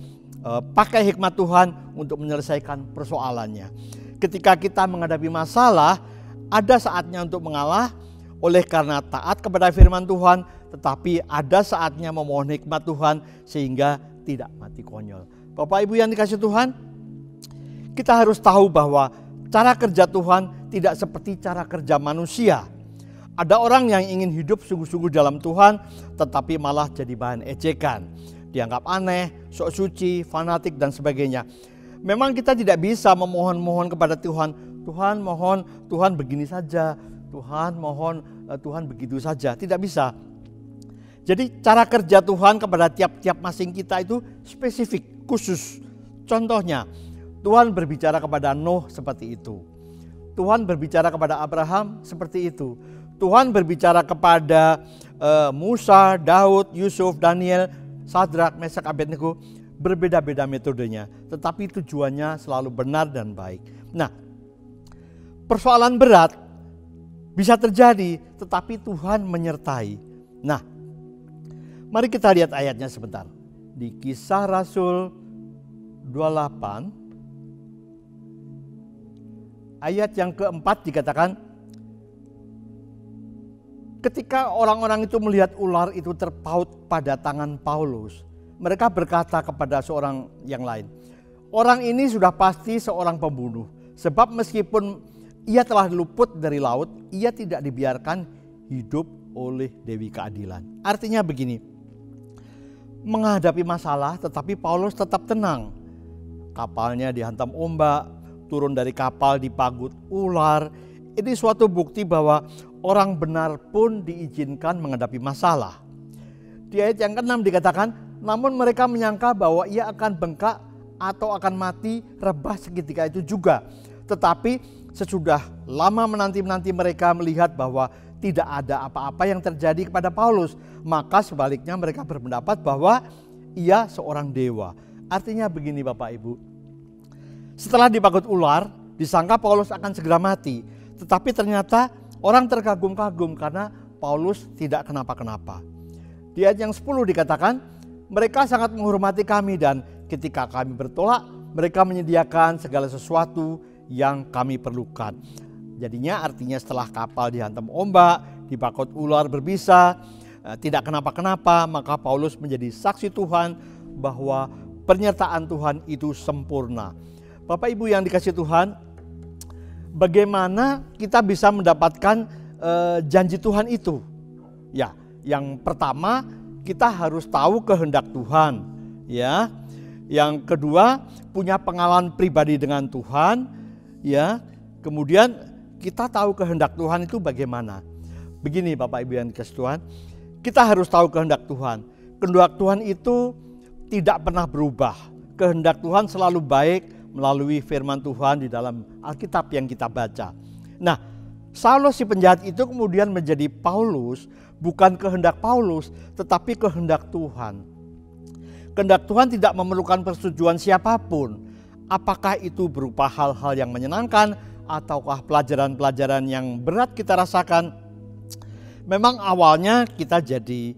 pakai hikmat Tuhan untuk menyelesaikan persoalannya. Ketika kita menghadapi masalah, ada saatnya untuk mengalah oleh karena taat kepada firman Tuhan, tetapi ada saatnya memohon hikmat Tuhan sehingga tidak mati konyol. Bapak Ibu yang dikasihi Tuhan, kita harus tahu bahwa cara kerja Tuhan tidak seperti cara kerja manusia. Ada orang yang ingin hidup sungguh-sungguh dalam Tuhan, tetapi malah jadi bahan ejekan. Dianggap aneh, sok suci, fanatik dan sebagainya. Memang kita tidak bisa memohon-mohon kepada Tuhan. Tuhan mohon, Tuhan begini saja. Tuhan mohon, Tuhan begitu saja. Tidak bisa. Jadi cara kerja Tuhan kepada tiap-tiap masing kita itu spesifik, khusus. Contohnya, Tuhan berbicara kepada Nuh seperti itu. Tuhan berbicara kepada Abraham seperti itu. Tuhan berbicara kepada Musa, Daud, Yusuf, Daniel, Sadrak, Mesak, Abednego. Berbeda-beda metodenya, tetapi tujuannya selalu benar dan baik. Nah, persoalan berat bisa terjadi, tetapi Tuhan menyertai. Nah, mari kita lihat ayatnya sebentar. Di Kisah Rasul 28, ayat yang keempat dikatakan, ketika orang-orang itu melihat ular itu terpaut pada tangan Paulus, mereka berkata kepada seorang yang lain, orang ini sudah pasti seorang pembunuh, sebab meskipun ia telah luput dari laut, ia tidak dibiarkan hidup oleh Dewi Keadilan. Artinya begini, menghadapi masalah tetapi Paulus tetap tenang. Kapalnya dihantam ombak, turun dari kapal dipagut ular. Ini suatu bukti bahwa orang benar pun diizinkan menghadapi masalah. Di ayat yang ke-6 dikatakan, namun mereka menyangka bahwa ia akan bengkak atau akan mati rebah seketika itu juga. Tetapi sesudah lama menanti-nanti mereka melihat bahwa tidak ada apa-apa yang terjadi kepada Paulus, maka sebaliknya mereka berpendapat bahwa ia seorang dewa. Artinya begini Bapak Ibu, setelah dipakut ular, disangka Paulus akan segera mati. Tetapi ternyata orang terkagum-kagum karena Paulus tidak kenapa-kenapa. Di ayat yang 10 dikatakan, mereka sangat menghormati kami dan ketika kami bertolak, mereka menyediakan segala sesuatu yang kami perlukan. Jadinya artinya setelah kapal dihantam ombak, dipakut ular berbisa, tidak kenapa-kenapa, maka Paulus menjadi saksi Tuhan bahwa penyertaan Tuhan itu sempurna. Bapak Ibu yang dikasihi Tuhan, bagaimana kita bisa mendapatkan janji Tuhan itu? Ya, yang pertama kita harus tahu kehendak Tuhan, ya. Yang kedua, punya pengalaman pribadi dengan Tuhan, ya. Kemudian kita tahu kehendak Tuhan itu bagaimana. Begini Bapak Ibu yang dikasihi Tuhan, kita harus tahu kehendak Tuhan. Kehendak Tuhan itu tidak pernah berubah. Kehendak Tuhan selalu baik melalui firman Tuhan di dalam Alkitab yang kita baca. Nah, Saulus si penjahat itu kemudian menjadi Paulus, bukan kehendak Paulus, tetapi kehendak Tuhan. Kehendak Tuhan tidak memerlukan persetujuan siapapun. Apakah itu berupa hal-hal yang menyenangkan ataukah pelajaran-pelajaran yang berat kita rasakan. Memang awalnya kita jadi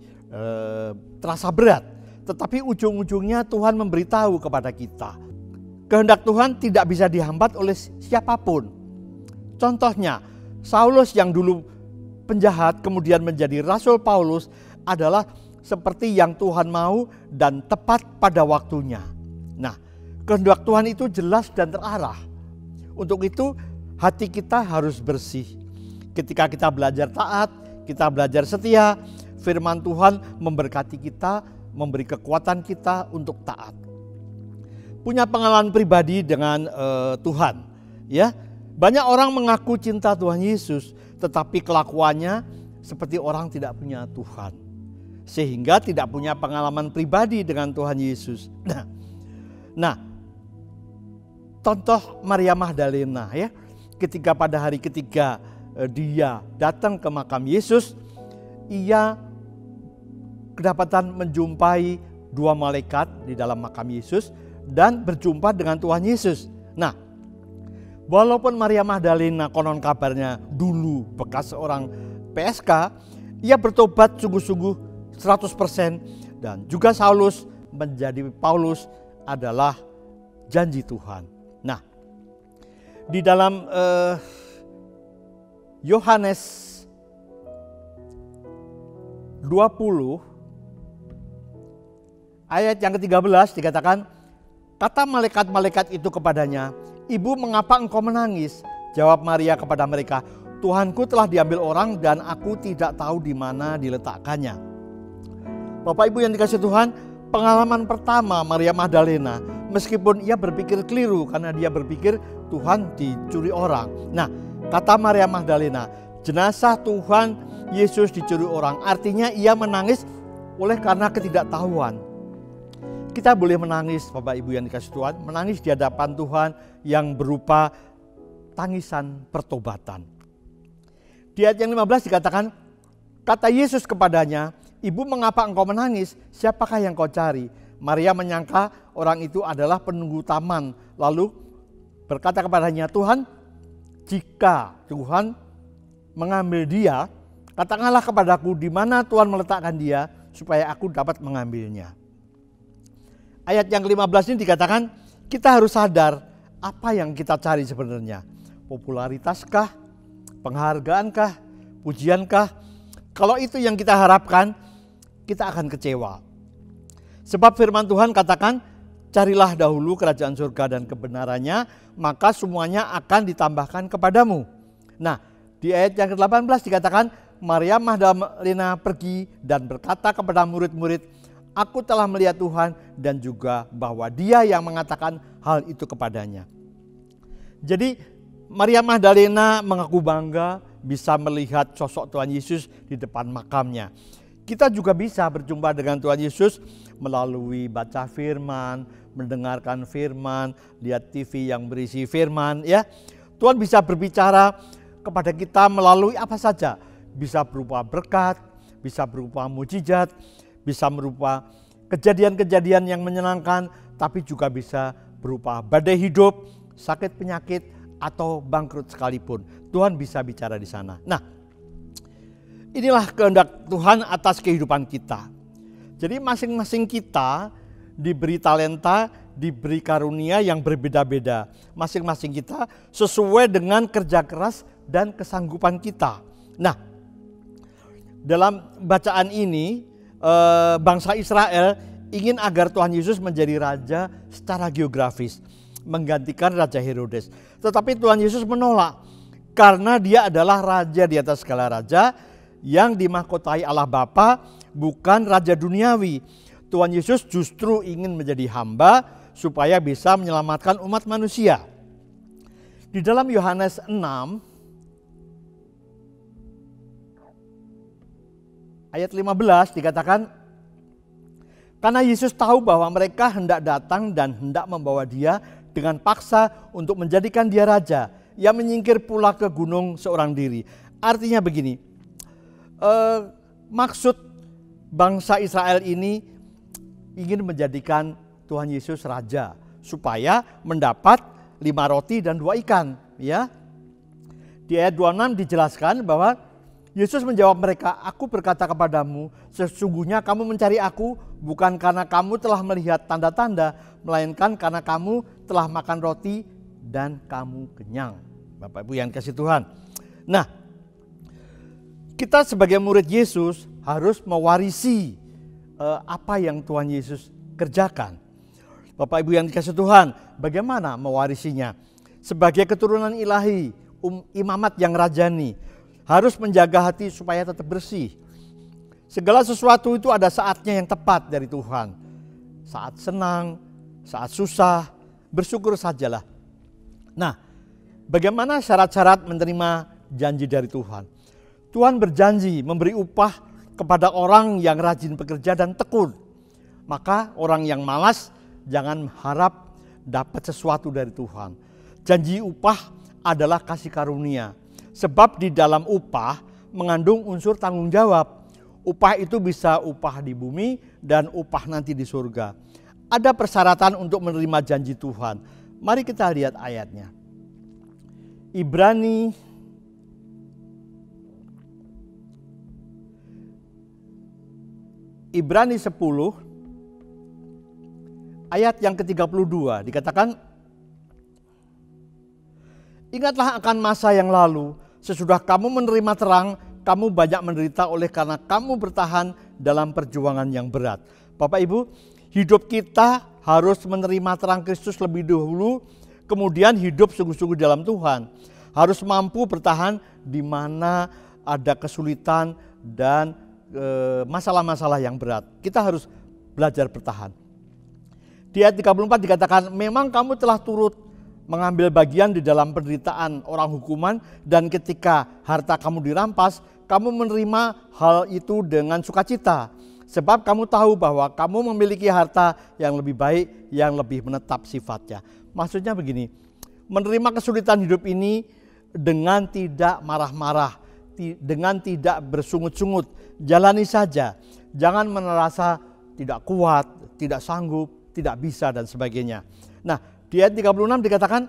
terasa berat, tetapi ujung-ujungnya Tuhan memberitahu kepada kita. Kehendak Tuhan tidak bisa dihambat oleh siapapun. Contohnya, Saulus yang dulu penjahat kemudian menjadi Rasul Paulus adalah seperti yang Tuhan mau dan tepat pada waktunya. Nah, kehendak Tuhan itu jelas dan terarah. Untuk itu hati kita harus bersih. Ketika kita belajar taat, kita belajar setia, firman Tuhan memberkati kita, memberi kekuatan kita untuk taat. Punya pengalaman pribadi dengan Tuhan, ya. Banyak orang mengaku cinta Tuhan Yesus, tetapi kelakuannya seperti orang tidak punya Tuhan, sehingga tidak punya pengalaman pribadi dengan Tuhan Yesus. Nah, contoh Maria Magdalena, ya, ketika pada hari ketiga dia datang ke makam Yesus, ia kedapatan menjumpai dua malaikat di dalam makam Yesus dan berjumpa dengan Tuhan Yesus. Nah, walaupun Maria Magdalena konon kabarnya dulu bekas seorang PSK, ia bertobat sungguh-sungguh 100%, dan juga Saulus menjadi Paulus adalah janji Tuhan. Nah, di dalam Yohanes 20 ayat yang ke-13 dikatakan, kata malaikat-malaikat itu kepadanya, "Ibu, mengapa engkau menangis?" Jawab Maria kepada mereka, "Tuhanku telah diambil orang dan aku tidak tahu di mana diletakkannya." Bapak Ibu yang dikasihi Tuhan, pengalaman pertama Maria Magdalena, meskipun ia berpikir keliru karena dia berpikir Tuhan dicuri orang. Nah, kata Maria Magdalena, jenazah Tuhan Yesus dicuri orang. Artinya ia menangis oleh karena ketidaktahuan. Kita boleh menangis Bapak Ibu yang dikasihi Tuhan, menangis di hadapan Tuhan yang berupa tangisan pertobatan. Di ayat yang 15 dikatakan, kata Yesus kepadanya, "Ibu, mengapa engkau menangis? Siapakah yang kau cari?" Maria menyangka orang itu adalah penunggu taman, lalu berkata kepadanya, "Tuhan, jika Tuhan mengambil dia, katakanlah kepadaku di mana Tuhan meletakkan dia supaya aku dapat mengambilnya." Ayat yang ke-15 ini dikatakan kita harus sadar apa yang kita cari sebenarnya. Popularitas-kah? Penghargaan-kah? Pujian-kah? Kalau itu yang kita harapkan, kita akan kecewa. Sebab firman Tuhan katakan, carilah dahulu kerajaan surga dan kebenarannya, maka semuanya akan ditambahkan kepadamu. Nah, di ayat yang ke-18 dikatakan, Maria Magdalena pergi dan berkata kepada murid-murid, "Aku telah melihat Tuhan," dan juga bahwa dia yang mengatakan hal itu kepadanya. Jadi Maria Magdalena mengaku bangga bisa melihat sosok Tuhan Yesus di depan makamnya. Kita juga bisa berjumpa dengan Tuhan Yesus melalui baca firman, mendengarkan firman, lihat TV yang berisi firman, ya. Tuhan bisa berbicara kepada kita melalui apa saja. Bisa berupa berkat, bisa berupa mujizat, bisa berupa kejadian-kejadian yang menyenangkan, tapi juga bisa berupa badai hidup, sakit penyakit, atau bangkrut sekalipun. Tuhan bisa bicara di sana. Nah, inilah kehendak Tuhan atas kehidupan kita. Jadi masing-masing kita diberi talenta, diberi karunia yang berbeda-beda. Masing-masing kita sesuai dengan kerja keras dan kesanggupan kita. Nah, dalam bacaan ini bangsa Israel ingin agar Tuhan Yesus menjadi raja secara geografis, menggantikan Raja Herodes. Tetapi Tuhan Yesus menolak karena dia adalah raja di atas segala raja yang dimahkotai Allah Bapa, bukan raja duniawi. Tuhan Yesus justru ingin menjadi hamba supaya bisa menyelamatkan umat manusia. Di dalam Yohanes 6 ayat 15 dikatakan, karena Yesus tahu bahwa mereka hendak datang dan hendak membawa dia dengan paksa untuk menjadikan dia raja, ia menyingkir pula ke gunung seorang diri. Artinya begini, maksud bangsa Israel ini ingin menjadikan Tuhan Yesus raja supaya mendapat 5 roti dan 2 ikan. Ya, di ayat 26 dijelaskan bahwa Yesus menjawab mereka, aku berkata kepadamu, sesungguhnya kamu mencari aku bukan karena kamu telah melihat tanda-tanda, melainkan karena kamu telah makan roti dan kamu kenyang. Bapak Ibu yang kasih Tuhan. Nah, kita sebagai murid Yesus harus mewarisi apa yang Tuhan Yesus kerjakan. Bapak Ibu yang dikasih Tuhan, bagaimana mewarisinya? Sebagai keturunan ilahi, imamat yang rajani, harus menjaga hati supaya tetap bersih. Segala sesuatu itu ada saatnya yang tepat dari Tuhan. Saat senang, saat susah, bersyukur sajalah. Nah, bagaimana syarat-syarat menerima janji dari Tuhan? Tuhan berjanji memberi upah kepada orang yang rajin bekerja dan tekun. Maka orang yang malas jangan harap dapat sesuatu dari Tuhan. Janji upah adalah kasih karunia. Sebab di dalam upah mengandung unsur tanggung jawab. Upah itu bisa upah di bumi dan upah nanti di surga. Ada persyaratan untuk menerima janji Tuhan. Mari kita lihat ayatnya. Ibrani 10 ayat yang ke-32 dikatakan, ingatlah akan masa yang lalu, sesudah kamu menerima terang, kamu banyak menderita oleh karena kamu bertahan dalam perjuangan yang berat. Bapak Ibu, hidup kita harus menerima terang Kristus lebih dahulu, kemudian hidup sungguh-sungguh dalam Tuhan. Harus mampu bertahan di mana ada kesulitan dan masalah-masalah yang berat. Kita harus belajar bertahan. Di ayat 34 dikatakan, memang kamu telah turut mengambil bagian di dalam penderitaan orang hukuman, dan ketika harta kamu dirampas, kamu menerima hal itu dengan sukacita. Sebab kamu tahu bahwa kamu memiliki harta yang lebih baik, yang lebih menetap sifatnya. Maksudnya begini, menerima kesulitan hidup ini dengan tidak marah-marah, dengan tidak bersungut-sungut, jalani saja. Jangan merasa tidak kuat, tidak sanggup, tidak bisa dan sebagainya. Nah, di ayat 36 dikatakan,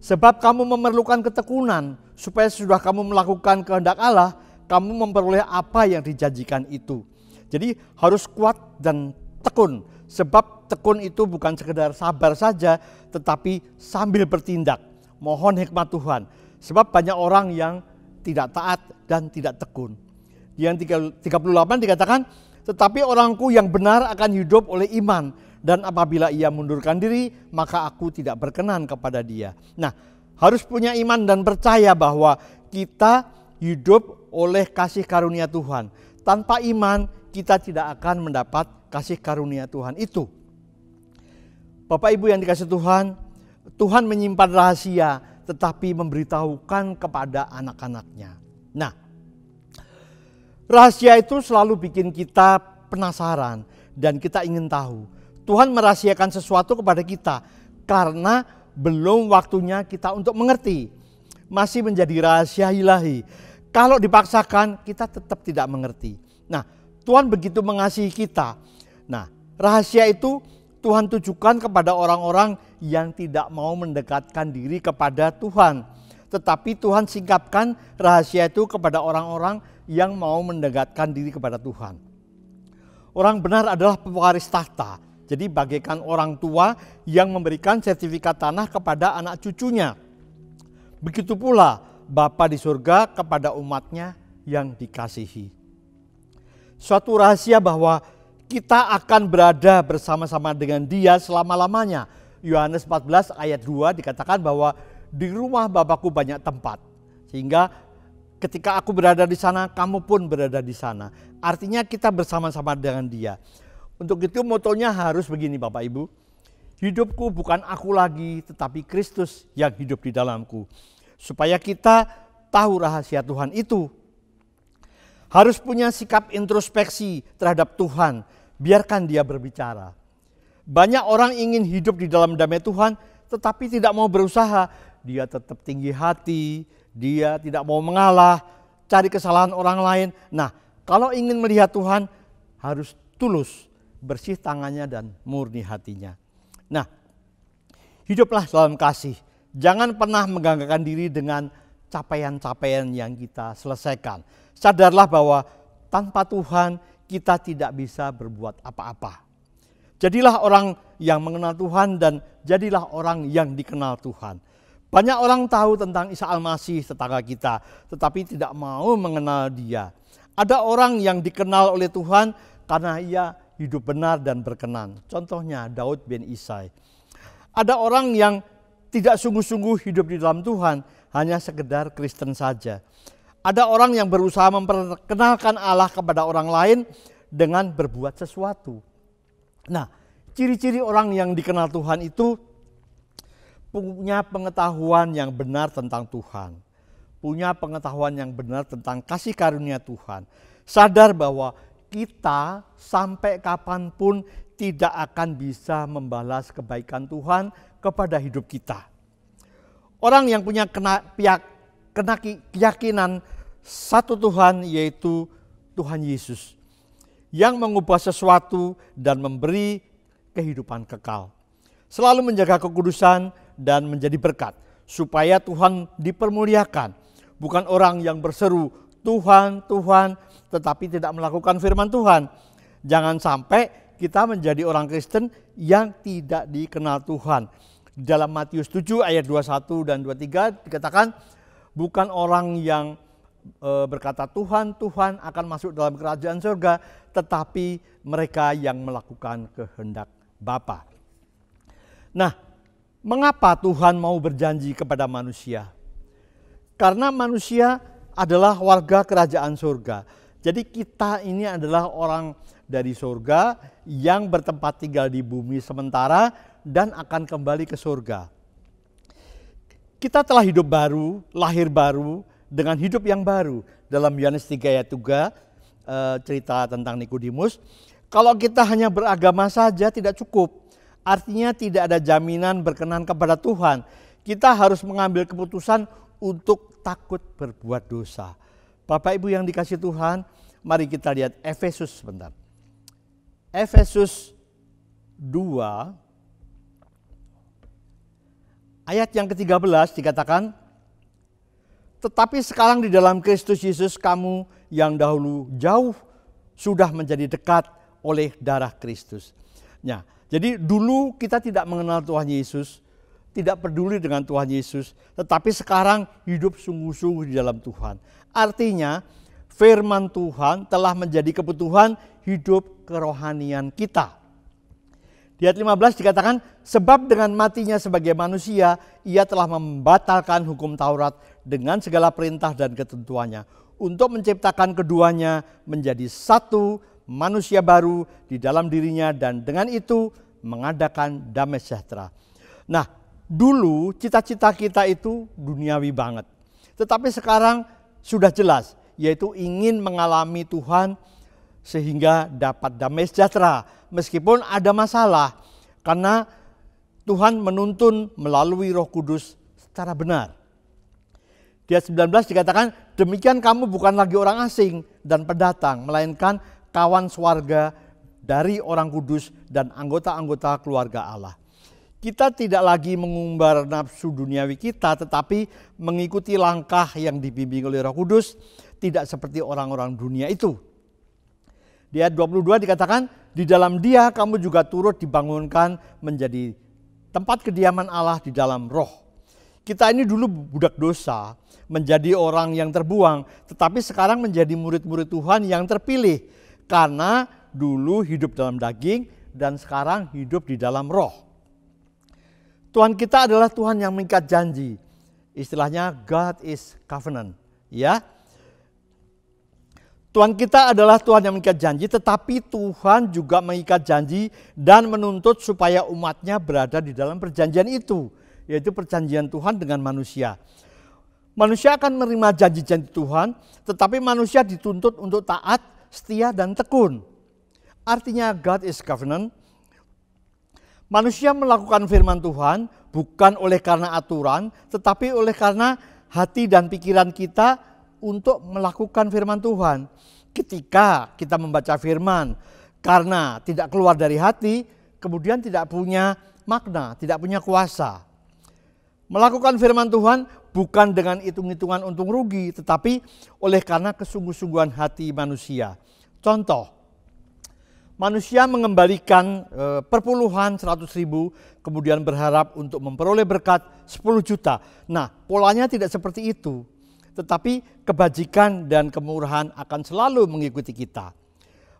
sebab kamu memerlukan ketekunan, supaya sudah kamu melakukan kehendak Allah, kamu memperoleh apa yang dijanjikan itu. Jadi harus kuat dan tekun, sebab tekun itu bukan sekedar sabar saja, tetapi sambil bertindak. Mohon hikmat Tuhan, sebab banyak orang yang tidak taat dan tidak tekun. Yang 38 dikatakan, tetapi orangku yang benar akan hidup oleh iman, dan apabila ia mundurkan diri, maka aku tidak berkenan kepada dia. Nah, harus punya iman dan percaya bahwa kita hidup oleh kasih karunia Tuhan. Tanpa iman, kita tidak akan mendapat kasih karunia Tuhan itu. Bapak Ibu yang dikasih Tuhan, Tuhan menyimpan rahasia, tetapi memberitahukan kepada anak-anaknya. Nah, rahasia itu selalu bikin kita penasaran dan kita ingin tahu. Tuhan merahasiakan sesuatu kepada kita karena belum waktunya kita untuk mengerti. Masih menjadi rahasia ilahi. Kalau dipaksakan, kita tetap tidak mengerti. Nah, Tuhan begitu mengasihi kita. Nah, rahasia itu Tuhan tujukan kepada orang-orang yang tidak mau mendekatkan diri kepada Tuhan. Tetapi Tuhan singkapkan rahasia itu kepada orang-orang yang mau mendekatkan diri kepada Tuhan. Orang benar adalah pewaris tahta. Jadi bagaikan orang tua yang memberikan sertifikat tanah kepada anak cucunya. Begitu pula Bapa di surga kepada umatnya yang dikasihi. Suatu rahasia bahwa kita akan berada bersama-sama dengan Dia selama-lamanya. Yohanes 14 ayat 2 dikatakan bahwa di rumah Bapakku banyak tempat. Sehingga ketika aku berada di sana, kamu pun berada di sana. Artinya kita bersama-sama dengan Dia. Untuk itu motonya harus begini Bapak Ibu. Hidupku bukan aku lagi, tetapi Kristus yang hidup di dalamku. Supaya kita tahu rahasia Tuhan itu. Harus punya sikap introspeksi terhadap Tuhan. Biarkan Dia berbicara. Banyak orang ingin hidup di dalam damai Tuhan, tetapi tidak mau berusaha. Dia tetap tinggi hati, dia tidak mau mengalah, cari kesalahan orang lain. Nah, kalau ingin melihat Tuhan, harus tulus, bersih tangannya dan murni hatinya. Nah, hiduplah dalam kasih. Jangan pernah mengganggarkan diri dengan capaian-capaian yang kita selesaikan. Sadarlah bahwa tanpa Tuhan kita tidak bisa berbuat apa-apa. Jadilah orang yang mengenal Tuhan dan jadilah orang yang dikenal Tuhan. Banyak orang tahu tentang Isa Al-Masih tetangga kita, tetapi tidak mau mengenal Dia. Ada orang yang dikenal oleh Tuhan karena ia hidup benar dan berkenan. Contohnya Daud bin Isai. Ada orang yang tidak sungguh-sungguh hidup di dalam Tuhan, hanya sekedar Kristen saja. Ada orang yang berusaha memperkenalkan Allah kepada orang lain dengan berbuat sesuatu. Nah, ciri-ciri orang yang dikenal Tuhan itu punya pengetahuan yang benar tentang Tuhan. Punya pengetahuan yang benar tentang kasih karunia Tuhan. Sadar bahwa kita sampai kapanpun tidak akan bisa membalas kebaikan Tuhan kepada hidup kita. Orang yang punya keyakinan satu Tuhan, yaitu Tuhan Yesus, yang mengubah sesuatu dan memberi kehidupan kekal. Selalu menjaga kekudusan dan menjadi berkat, supaya Tuhan dipermuliakan. Bukan orang yang berseru, Tuhan, Tuhan, tetapi tidak melakukan firman Tuhan. Jangan sampai kita menjadi orang Kristen yang tidak dikenal Tuhan. Dalam Matius 7 ayat 21 dan 23 dikatakan, bukan orang yang berkata Tuhan, Tuhan akan masuk dalam kerajaan surga, tetapi mereka yang melakukan kehendak Bapa. Nah, mengapa Tuhan mau berjanji kepada manusia? Karena manusia adalah warga kerajaan surga. Jadi kita ini adalah orang dari surga yang bertempat tinggal di bumi sementara dan akan kembali ke surga. Kita telah hidup baru, lahir baru, dengan hidup yang baru. Dalam Yohanes 3 ayat 3 cerita tentang Nikodemus, kalau kita hanya beragama saja tidak cukup. Artinya tidak ada jaminan berkenan kepada Tuhan. Kita harus mengambil keputusan untuk takut berbuat dosa. Bapak Ibu yang dikasihi Tuhan, mari kita lihat Efesus sebentar. Efesus 2 ayat yang ke-13 dikatakan, tetapi sekarang di dalam Kristus Yesus kamu yang dahulu jauh sudah menjadi dekat oleh darah Kristus. Nah, jadi dulu kita tidak mengenal Tuhan Yesus, tidak peduli dengan Tuhan Yesus, tetapi sekarang hidup sungguh-sungguh di dalam Tuhan. Artinya firman Tuhan telah menjadi kebutuhan hidup kerohanian kita. Di ayat 15 dikatakan, sebab dengan matinya sebagai manusia, ia telah membatalkan hukum Taurat dengan segala perintah dan ketentuannya, untuk menciptakan keduanya menjadi satu manusia baru di dalam dirinya, dan dengan itu mengadakan damai sejahtera. Nah, dulu cita-cita kita itu duniawi banget. Tetapi sekarang sudah jelas, yaitu ingin mengalami Tuhan sehingga dapat damai sejahtera. Meskipun ada masalah, karena Tuhan menuntun melalui Roh Kudus secara benar. Di ayat 19 dikatakan, demikian kamu bukan lagi orang asing dan pendatang, melainkan kawan swarga dari orang kudus dan anggota-anggota keluarga Allah. Kita tidak lagi mengumbar nafsu duniawi kita, tetapi mengikuti langkah yang dibimbing oleh Roh Kudus, tidak seperti orang-orang dunia itu. Di ayat 22 dikatakan, di dalam Dia kamu juga turut dibangunkan menjadi tempat kediaman Allah di dalam Roh. Kita ini dulu budak dosa, menjadi orang yang terbuang, tetapi sekarang menjadi murid-murid Tuhan yang terpilih, karena dulu hidup dalam daging dan sekarang hidup di dalam Roh. Tuhan kita adalah Tuhan yang mengikat janji. Istilahnya God is covenant, ya. Tuhan kita adalah Tuhan yang mengikat janji, tetapi Tuhan juga mengikat janji dan menuntut supaya umatnya berada di dalam perjanjian itu, yaitu perjanjian Tuhan dengan manusia. Manusia akan menerima janji-janji Tuhan, tetapi manusia dituntut untuk taat, setia, dan tekun. Artinya God is covenant. Manusia melakukan firman Tuhan bukan oleh karena aturan, tetapi oleh karena hati dan pikiran kita untuk melakukan firman Tuhan. Ketika kita membaca firman karena tidak keluar dari hati, kemudian tidak punya makna, tidak punya kuasa. Melakukan firman Tuhan bukan dengan hitung-hitungan untung rugi, tetapi oleh karena kesungguh-sungguhan hati manusia. Contoh, manusia mengembalikan perpuluhan 100.000, kemudian berharap untuk memperoleh berkat 10 juta. Nah, polanya tidak seperti itu. Tetapi kebajikan dan kemurahan akan selalu mengikuti kita.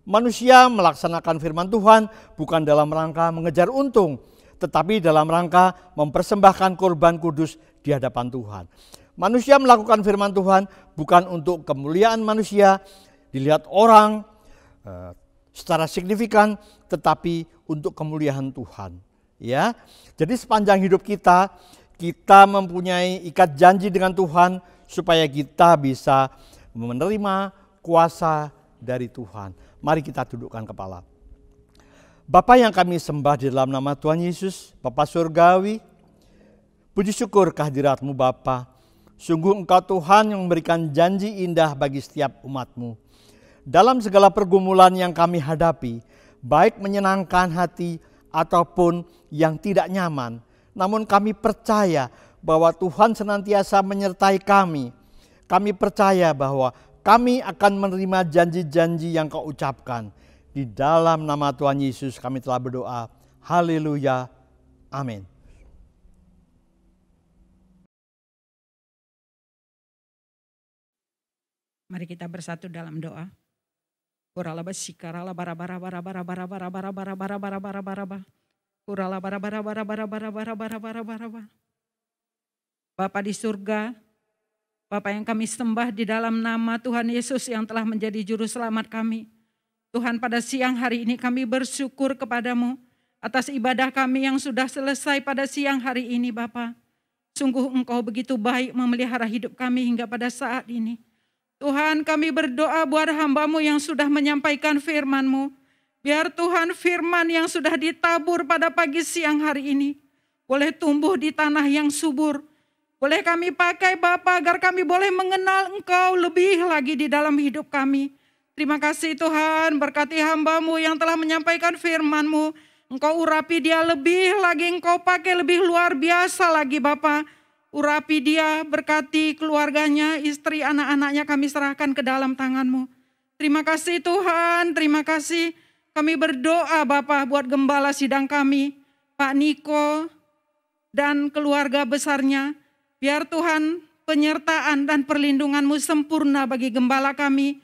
Manusia melaksanakan firman Tuhan bukan dalam rangka mengejar untung, tetapi dalam rangka mempersembahkan korban kudus di hadapan Tuhan. Manusia melakukan firman Tuhan bukan untuk kemuliaan manusia, dilihat orang secara signifikan, tetapi untuk kemuliaan Tuhan. Ya, jadi sepanjang hidup kita mempunyai ikat janji dengan Tuhan supaya kita bisa menerima kuasa dari Tuhan. Mari kita dudukkan kepala. Bapa yang kami sembah di dalam nama Tuhan Yesus, Bapa Surgawi, puji syukur kehadirat-Mu Bapa. Sungguh Engkau Tuhan yang memberikan janji indah bagi setiap umat-Mu. Dalam segala pergumulan yang kami hadapi, baik menyenangkan hati ataupun yang tidak nyaman, namun kami percaya bahwa Tuhan senantiasa menyertai kami. Kami percaya bahwa kami akan menerima janji-janji yang Kau ucapkan. Di dalam nama Tuhan Yesus kami telah berdoa. Haleluya. Amin. Mari kita bersatu dalam doa. Kurala basikara la bara bara bara bara bara bara bara bara bara bara bara bara bara. Kurala bara bara bara bara bara bara bara bara bara bara. Bapa di surga, Bapa yang kami sembah di dalam nama Tuhan Yesus yang telah menjadi juru selamat kami. Tuhan, pada siang hari ini kami bersyukur kepadamu atas ibadah kami yang sudah selesai pada siang hari ini Bapa. Sungguh Engkau begitu baik memelihara hidup kami hingga pada saat ini. Tuhan, kami berdoa buat hamba-Mu yang sudah menyampaikan firman-Mu. Biar Tuhan firman yang sudah ditabur pada pagi siang hari ini boleh tumbuh di tanah yang subur. Boleh kami pakai Bapa agar kami boleh mengenal Engkau lebih lagi di dalam hidup kami. Terima kasih Tuhan, berkati hamba-Mu yang telah menyampaikan firman-Mu. Engkau urapi dia lebih lagi, Engkau pakai lebih luar biasa lagi Bapa. Urapi dia, berkati keluarganya, istri, anak-anaknya kami serahkan ke dalam tangan-Mu. Terima kasih Tuhan, terima kasih. Kami berdoa Bapa buat gembala sidang kami, Pak Niko dan keluarga besarnya. Biar Tuhan penyertaan dan perlindungan-Mu sempurna bagi gembala kami.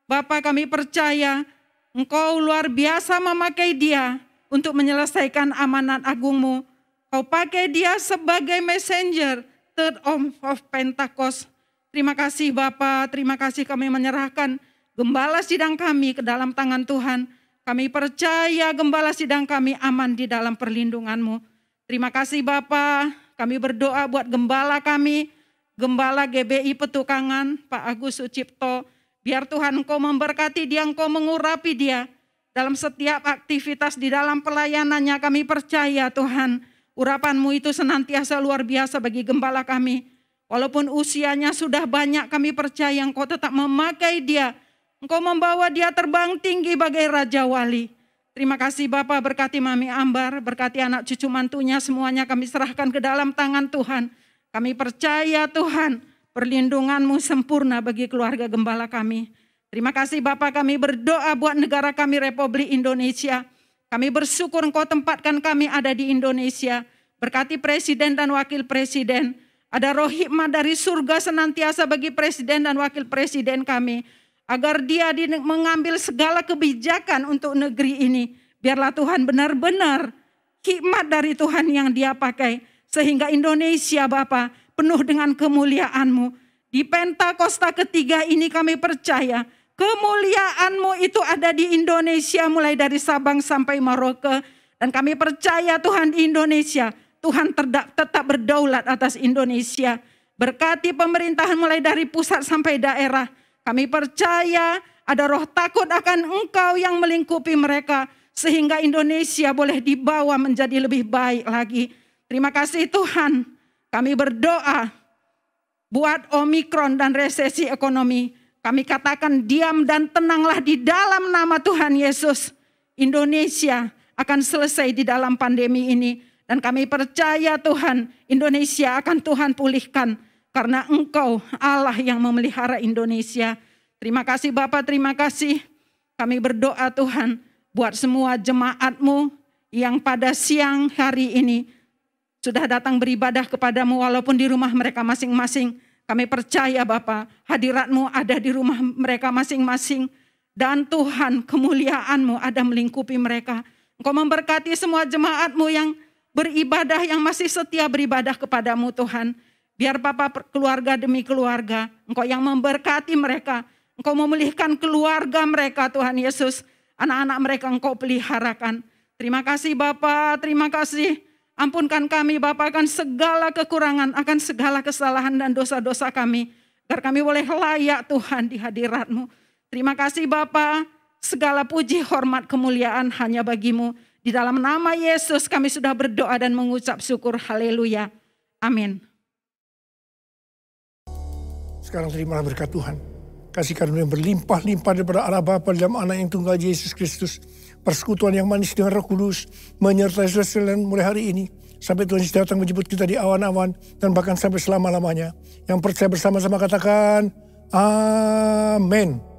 Bapa, kami percaya Engkau luar biasa memakai dia untuk menyelesaikan amanat agung-Mu. Kau pakai dia sebagai messenger Third of Pentecost. Terima kasih Bapa, terima kasih kami menyerahkan gembala sidang kami ke dalam tangan Tuhan. Kami percaya gembala sidang kami aman di dalam perlindungan-Mu. Terima kasih Bapa, kami berdoa buat gembala kami, Gembala GBI Petukangan, Pak Agus Sucipto. Biar Tuhan Engkau memberkati dia, Engkau mengurapi dia. Dalam setiap aktivitas di dalam pelayanannya kami percaya Tuhan, Urapan-Mu itu senantiasa luar biasa bagi gembala kami. Walaupun usianya sudah banyak, kami percaya Engkau tetap memakai dia. Engkau membawa dia terbang tinggi bagai Raja Wali. Terima kasih Bapa, berkati Mami Ambar, berkati anak cucu mantunya, semuanya kami serahkan ke dalam tangan Tuhan. Kami percaya Tuhan, perlindungan-Mu sempurna bagi keluarga gembala kami. Terima kasih Bapa, kami berdoa buat negara kami Republik Indonesia. Kami bersyukur Engkau tempatkan kami ada di Indonesia. Berkati Presiden dan Wakil Presiden. Ada roh hikmat dari surga senantiasa bagi Presiden dan Wakil Presiden kami. Agar dia mengambil segala kebijakan untuk negeri ini. Biarlah Tuhan benar-benar hikmat dari Tuhan yang dia pakai. Sehingga Indonesia Bapa penuh dengan kemuliaan-Mu. Di Pentakosta ketiga ini kami percaya kemuliaan-Mu itu ada di Indonesia mulai dari Sabang sampai Merauke. Dan kami percaya Tuhan di Indonesia, Tuhan tetap berdaulat atas Indonesia. Berkati pemerintahan mulai dari pusat sampai daerah. Kami percaya ada roh takut akan Engkau yang melingkupi mereka. Sehingga Indonesia boleh dibawa menjadi lebih baik lagi. Terima kasih Tuhan. Kami berdoa buat Omikron dan resesi ekonomi. Kami katakan diam dan tenanglah di dalam nama Tuhan Yesus. Indonesia akan selesai di dalam pandemi ini. Dan kami percaya Tuhan, Indonesia akan Tuhan pulihkan. Karena Engkau Allah yang memelihara Indonesia. Terima kasih Bapa, terima kasih. Kami berdoa Tuhan buat semua jemaat-Mu yang pada siang hari ini sudah datang beribadah kepadamu walaupun di rumah mereka masing-masing. Kami percaya Bapa, hadirat-Mu ada di rumah mereka masing-masing. Dan Tuhan, kemuliaan-Mu ada melingkupi mereka. Engkau memberkati semua jemaat-Mu yang beribadah, yang masih setia beribadah kepadamu Tuhan. Biar Bapa keluarga demi keluarga, Engkau yang memberkati mereka. Engkau memulihkan keluarga mereka Tuhan Yesus. Anak-anak mereka Engkau peliharakan. Terima kasih Bapa, terima kasih. Ampunkan kami Bapa akan segala kekurangan, akan segala kesalahan dan dosa-dosa kami. Agar kami boleh layak Tuhan di hadirat-Mu. Terima kasih Bapa, segala puji, hormat, kemuliaan hanya bagi-Mu. Di dalam nama Yesus kami sudah berdoa dan mengucap syukur. Haleluya. Amin. Sekarang terimalah berkat Tuhan. Kasih karunia yang berlimpah-limpah daripada Allah Bapa dalam Anak yang tunggal Yesus Kristus. Persekutuan yang manis dengan Roh Kudus menyertai saudara mulai hari ini. Sampai Tuhan Yesus datang menjemput kita di awan-awan dan bahkan sampai selama-lamanya. Yang percaya bersama-sama katakan, Amin.